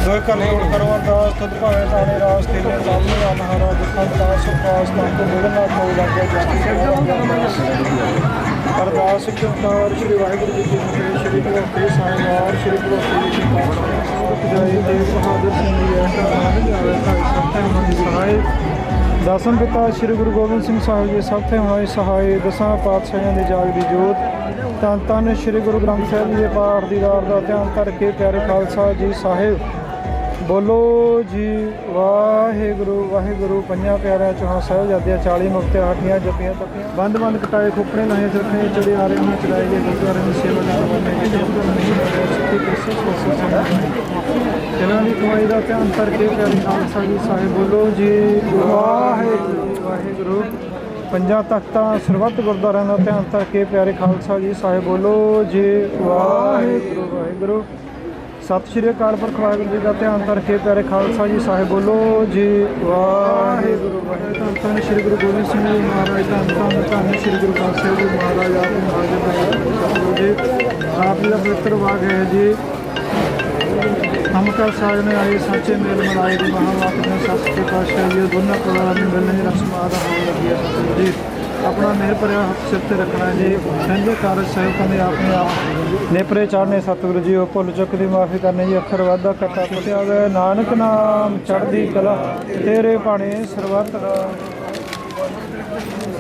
[SPEAKER 14] ਦੋਇ ਕਰ ਲੋੜ ਕਰੋ ਅਰਦਾਸ ਤੁਧ ਭਾਵੇਂ ਤਾਣੇ ਰਾਸ ਤੇਰੇ ਲਾਭ ਮੇਰਾ ਮਹਾਰਾਜ ਦੁਖਾਂ ਦਾਸ ਉਪਾਸ ਤਾਂ ਕੋ ਮਿਲਣਾ ਕੋ ਲੱਗੇ ਅਰਦਾਸ ਕਿਉਂਕਾਰ ਸ਼੍ਰੀ ਵਾਹਿਗੁਰੂ ਜੀ ਕੀ ਫਤਿਹ। ਸ਼੍ਰੀ ਭਗਵਤੀ ਸਾਹਿਬਾਨ ਸ਼੍ਰੀ ਭਗਵਤੀ ਜੀ ਕੀ ਜੈ ਦੇਵ ਬਹਾਦਰ ਸਿੰਘ ਜੀ ਐਸਾ ਨਾਮ ਜਾਵੇ ਤਾਂ ਸਤਿ ਮਨ ਸਹਾਇ ਦਸਮ ਪਿਤਾ ਸ਼੍ਰੀ ਗੁਰੂ ਗੋਬਿੰਦ ਸਿੰਘ ਸਾਹਿਬ ਜੀ ਸਭ ਤੇ ਹੋਏ ਸਹਾਇ ਦਸਾਂ ਪਾਤਸ਼ਾਹਾਂ ਦੀ ਜਾਗਦੀ ਜੋਤ ਧੰਨ ਧੰਨ ਸ਼੍ਰੀ ਗੁਰੂ ਗ੍ਰੰਥ ਸਾਹਿਬ ਜੀ ਦੇ ਪਾਠ ਦੀ ਵਾਰ ਦਾ ਧਿਆਨ ਧਰ ਕੇ ਪਿਆਰੇ ਖਾਲਸਾ ਜੀ ਸਾਹਿਬ ਬੋਲੋ ਜੀ ਵਾਹਿਗੁਰੂ ਵਾਹਿਗੁਰੂ। ਪੰਜਾਂ ਪਿਆਰਿਆਂ ਚੋਂ ਸਾਹਿਬਜ਼ਾਦਿਆਂ 40 ਮੁਕਤਿਆਂ ਹਾਟੀਆਂ ਜਪੀਆਂ ਤਪੀਆਂ ਬੰਦ ਬੰਦ ਕਟਾਏ ਖੋਪੜੇ ਲਾਏ ਚਰਖੇ ਚੜੇ ਆ ਰਹੇ ਨੇ ਚਲਾਏ ਗਏ ਗੁਰਦੁਆਰੇ ਦੀ ਸੇਵਾ ਕਰਵਾਉਂਦੇ ਇਹਨਾਂ ਦੀ ਕਮਾਈ ਦਾ ਧਿਆਨ ਧਰ ਕੇ ਪਿਆਰੇ ਖਾਲਸਾ ਜੀ ਸਾਹਿਬ ਬੋਲੋ ਜੀ ਵਾਹਿਗੁਰੂ ਵਾਹਿਗੁਰੂ। ਪੰਜਾਂ ਤਖਤਾਂ ਸਰਬੱਤ ਗੁਰਦੁਆਰਿਆਂ ਦਾ ਧਿਆਨ ਧਰ ਕੇ ਪਿਆਰੇ ਖਾਲਸਾ ਜੀ ਸਾਹਿਬ ਬੋਲੋ ਜੀ ਵਾਹਿਗੁਰੂ ਵਾਹਿਗੁਰੂ। ਸਤਿ ਸ਼੍ਰੀ ਅਕਾਲ ਪੁਰਖ ਵਾਹਿਗੁਰੂ ਜੀ ਦਾ ਧਿਆਨ ਧਰ ਕੇ ਪਿਆਰੇ ਖਾਲਸਾ ਜੀ ਸਾਹਿਬ ਬੋਲੋ ਜੀ ਵਾਹਿਗੁਰੂ ਵਾਹਿਗੁਰੂ। ਧੰਨ ਸ਼੍ਰੀ ਗੁਰੂ ਗੋਬਿੰਦ ਸਿੰਘ ਜੀ ਮਹਾਰਾਜ ਧੰਨ ਸ਼੍ਰੀ ਗੁਰੂ ਗ੍ਰੰਥ ਸਾਹਿਬ ਜੀ ਮਹਾਰਾਜ ਆਪ ਮਹਾਰਾਜ ਜੀ ਆਪ ਜੀ ਦਾ ਪਵਿੱਤਰ ਵਾਕ ਹੈ ਜੀ। हम कल साजने आए साचे मेल मराए जी महावाक ने सच के पातशाह जी दोनों पਰਿਵਾਰਾਂ ਨੂੰ ਮਿਲਣੇ ਰਸਮਾਂ ਦਾ ਹੋਣ ਲੱਗੀ ਹੈ ਸਤਿਗੁਰੂ ਜੀ। ਆਪਣਾ ਮਿਹਰ ਭਰਿਆ ਹੱਥ ਸਿਰ ਤੇ ਰੱਖਣਾ ਜੀ। ਸੰਜੇ ਕਾਰਜ ਸਹਿਬਾਂ ਦੇ ਆਪਣੇ ਆਪ ਨੇਪਰੇ ਚਾੜਨੇ ਸਤਿਗੁਰੂ ਜੀ। ਉਹ ਭੁੱਲ ਚੁੱਕ ਦੀ ਮਾਫੀ ਕਰਨੀ ਜੀ। ਅੱਖਰ ਵਾਧਾ ਘਟਾ ਪੁੱਟਿਆ ਵੇ ਨਾਨਕ ਨਾਮ ਚੜ੍ਹਦੀ ਕਲਾ ਤੇਰੇ ਬਾਣੇ ਸਰਬੱਤ ਦਾ।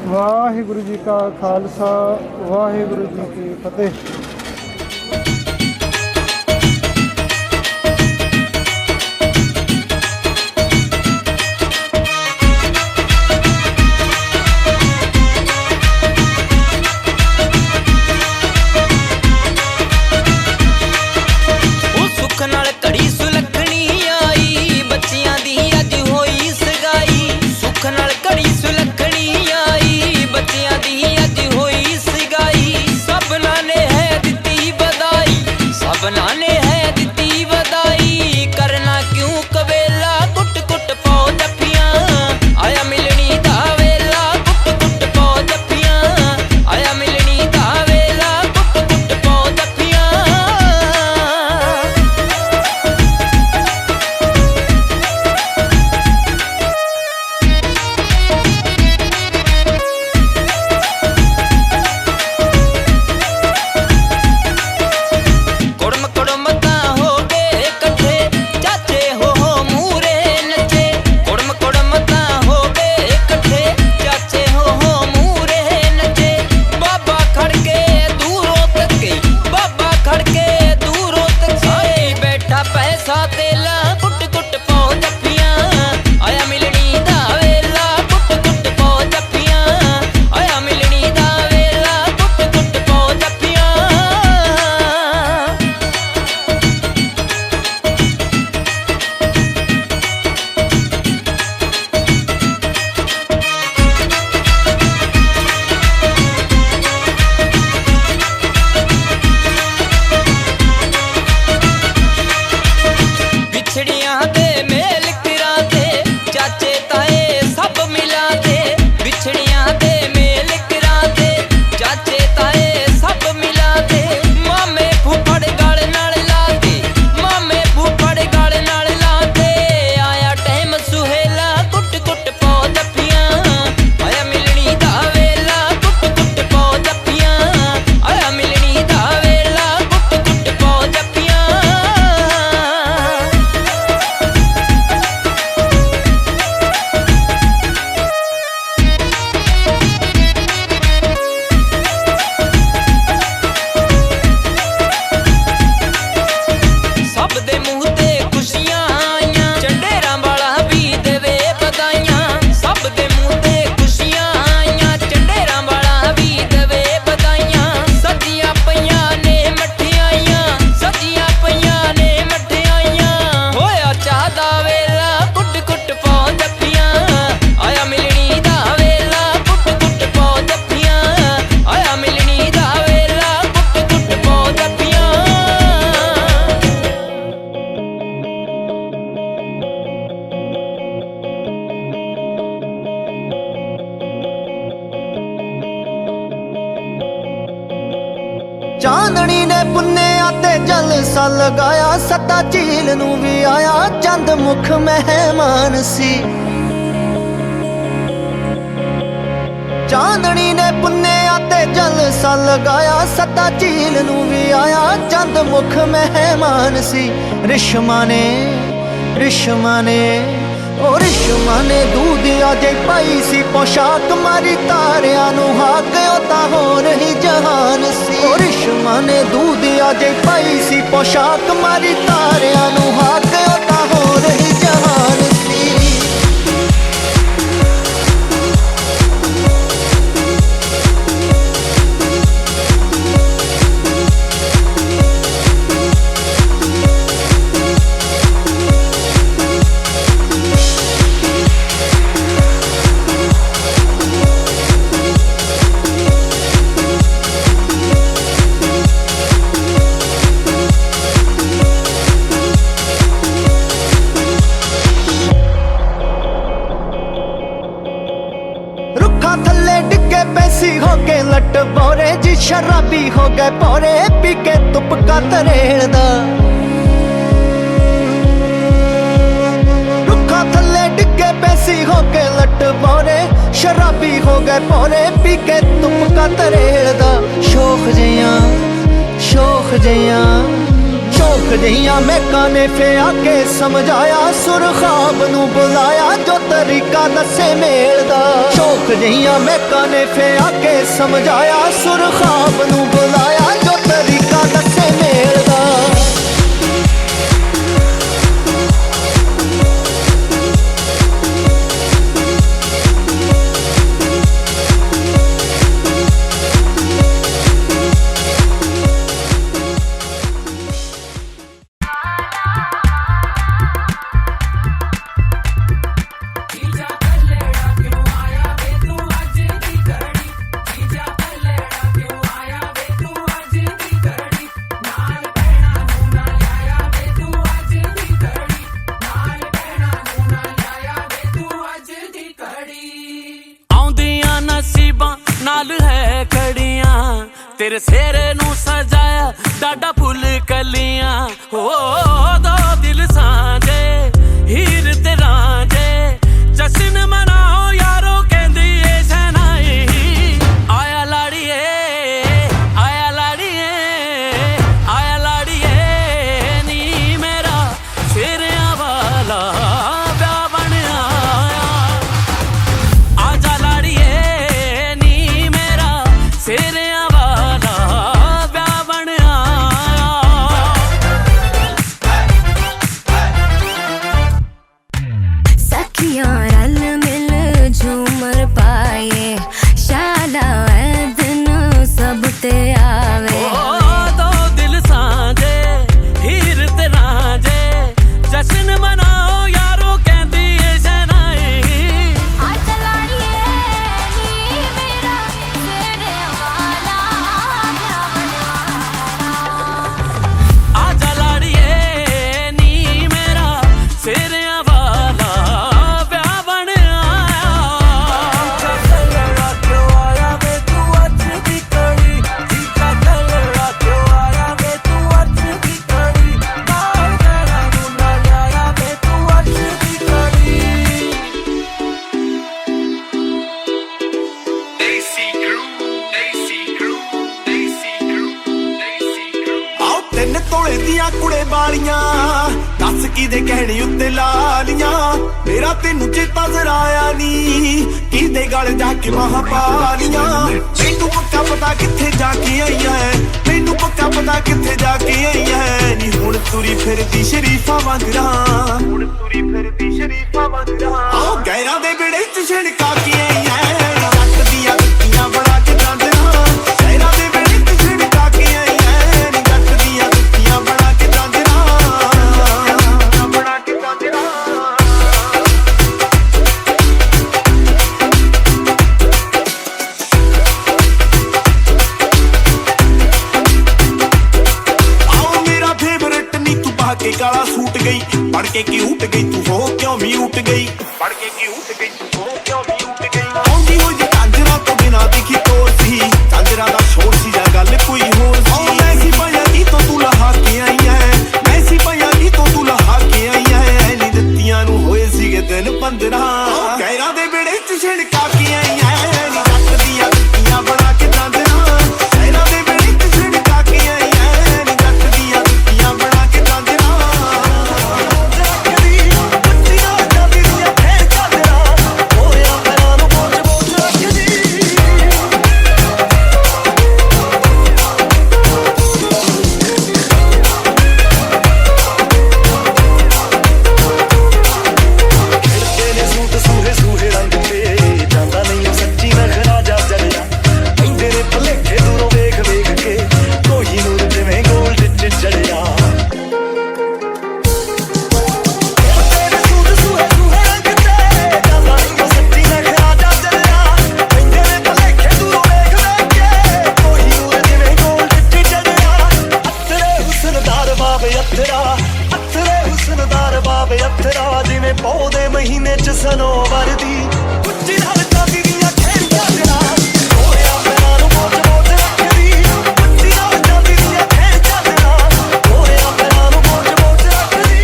[SPEAKER 14] ਵਾਹਿਗੁਰੂ ਜੀ ਕਾ ਖਾਲਸਾ ਵਾਹਿਗੁਰੂ ਜੀ ਕੀ ਫਤਿਹ।
[SPEAKER 10] ਬੱਚਿਆਂ ਦੀ ਅੱਜ ਹੋਈ ਸਗਾਈ ਸਭਨਾਂ ਨੇ ਹੈ ਦਿੱਤੀ ਵਧਾਈ।
[SPEAKER 11] ਚਾਂਦਣੀ ਨੇ ਪੁੰਨਿਆ ਤੇ ਜਲਸਾ ਲਗਾਇਆ ਸੱਤਾ ਝੀਲ ਨੂੰ ਵੀ ਆਇਆ ਚੰਦ ਮੁਖ ਮਹਿਮਾਨ ਸੀ ਚਾਂਦਣੀ ਨੇ ਪੁੰਨਿਆ ਤੇ ਜਲਸਾ ਲਗਾਇਆ ਸੱਤਾ ਝੀਲ ਨੂੰ ਵੀ ਆਇਆ ਚੰਦ ਮੁਖ ਮਹਿਮਾਨ ਸੀ ਰਿਸ਼ਮਾ ਨੇ ਉਹ ਰਿਸ਼ਮਾ ਨੇ ਦੂਧਿਆ ਜੇ ਪਾਈ ਸੀ ਪੋਸ਼ਾਕ ਮਾਰੀ ਤਾਰਿਆਂ ਨੂੰ ਹਾਕ ਉਹ ਤਾਂ ਹੋ ਰਹੀ ਜਹਾਨ ਸੀ ਉਹ ਰਿਸ਼ਮਾ ਨੇ ਦੂਧਿਆ ਜੇ ਪਾਈ ਸੀ ਪੋਸ਼ਾਕ ਮਾਰੀ ਤਾਰਿਆਂ ਨੂੰ ਹਾਕ ਉਹ ਤਾਂ ਹੋ ਰਹੀ ਜਹਾਨ ਸੀ हो के लट बोरे जी शराबी हो गए पोरे पी के तुपका तरेड़ रुखा थले डिगे पैसी हो के लट बोरे शराबी हो गए पोरे पी के तुपका तरेड़ शोख जइया मैं काने फे आके समझाया सुर ख्वाब नू बुलाया जो तरीका दसे मेल दा शौक जइया मैं काने फे आके समझाया सुर ख्वाब नू बुलाया जो तरीका दसे मेल दा
[SPEAKER 15] तेरे सेरे नू सजाया डाडा फुल कलियां हो दो दिल सांझे हीर ते रांझे जश्न मनाओ यारो कहंदी ए शहनाई आया लाड़िए आया लाड़िए आया लाड़िए नी मेरा शेरिया वाला ब्याह बन आया आजा लाड़िए नी मेरा शेरिया
[SPEAKER 1] कुड़े बालियां दस किदे कहने उत्ते लालियां मेरा तेनू चेता जराया नी किदे गल जाके महापालियां मैनू पक्का पता किथे जाके आई है मैनू पक्का पता किथे जाके आई है नी हुण तुरी फिरदी शरीफा वांगरा हुण तुरी फिरदी शरीफा वांगरा आओ गैरां दे बेड़े च छिड़का के आई है जट दियां दुखियां बना के जांदे गैरां दे बेड़े च छिड़का के आई है नी जट दियां दुखियां बना के जांदे बना के जांदे के काला सूट गई पढ़ के की उठ गई तू हो क्यों भी उठ गई पढ़ के की उठ गई तू हो क्यों भी उठ गई ਬੇੜੀ ਚ ਛਿੜਕਾ ਕੇ ਆਈਆਂ ਨੀ ਜੱਟ ਦੀਆਂ ਜੁੱਤੀਆਂ ਬਣਾ ਕੇ ਜਾਂਦਰਾਂ ਸ਼ਹਿਰਾਂ ਦੇ ਬੇੜੀ ਚ ਛਿੜਕਾ ਕੇ ਆਈਆਂ ਨੀ ਜੱਟ ਦੀਆਂ ਜੁੱਤੀਆਂ ਬਣਾ ਕੇ ਜਾਂਦਰਾਂ ਰੱਖਦੀ ਬੱਚੀਆਂ ਜਾਂਦੀ ਦੀਆਂ ਫੇਰ ਜਾਂਦਰਾਂ ਹੋਇਆ ਪੈਰਾਂ ਨੂੰ ਬੋਝ ਬੋਝ ਰੱਖਦੀ ਸੂਹੇ ਸੂਹੇ ਰੰਗ ਤੇ ਜਾਂਦਾ ਨਹੀਂ ਸੱਚੀ ਨਖਰਾ ਜਾ ਜਲਿਆ ਪੈਂਦੇ ਨੇ ਭਲੇਖੇ ਦੂਰੋਂ ਵੇਖ ਵੇਖ ਕੇ ਕੋਈ ਨੂਰ ਜਿਵੇਂ ਗੋਲਡ ਚ ਚੜਿਆ ਤੇਰੇ ਸੂਹੇ ਸੂਹੇ ਰੰਗ ਤੇ ਜਾਂਦਾ ਨਹੀਂ ਸੱਚੀ ਨਖਰਾ ਜਾ ਜਲਿਆ ਪੈਂਦੇ ਨੇ ਭਲੇਖੇ ਦੂਰੋਂ ਵੇਖ ਵੇਖ ਕੇ ਕੋਈ ਨੂਰ ਜਿਵੇਂ ਗੋਲਡ ਚ ਚੜਿਆ ਅੱਥਰੇ ਹੁਸਨਦਾਰ ਬਾਬੇ ਅੱਥਰਾ ਅੱਥਰੇ ਹੁਸਨਦਾਰ ਬਾਬੇ ਅੱਥਰਾ ਜਿਵੇਂ ਪੌਦੇ ਮਹੀਨੇ ਚ ਸਨੋਵਰ ਦੀ ਉੱਚੀ ਨਾਲ ਚਾਂਦੀ ਦੀਆਂ ਖੇੜੀਆਂ ਜਰਾ ਹੋਇਆ ਪੈਰਾਂ ਨੂੰ ਬੋਝ ਬੋਝ ਰੱਖਦੀ ਉੱਚੀ ਨਾਲ ਚਾਂਦੀ ਦੀਆਂ ਖੇੜੀਆਂ ਜਰਾ ਹੋਇਆ ਪੈਰਾਂ ਨੂੰ ਬੋਝ ਬੋਝ ਰੱਖਦੀ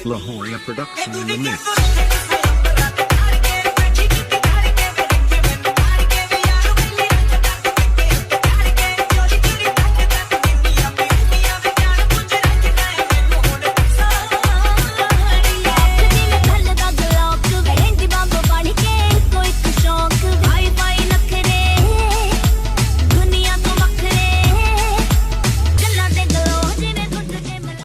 [SPEAKER 9] La Jolla production in the mix.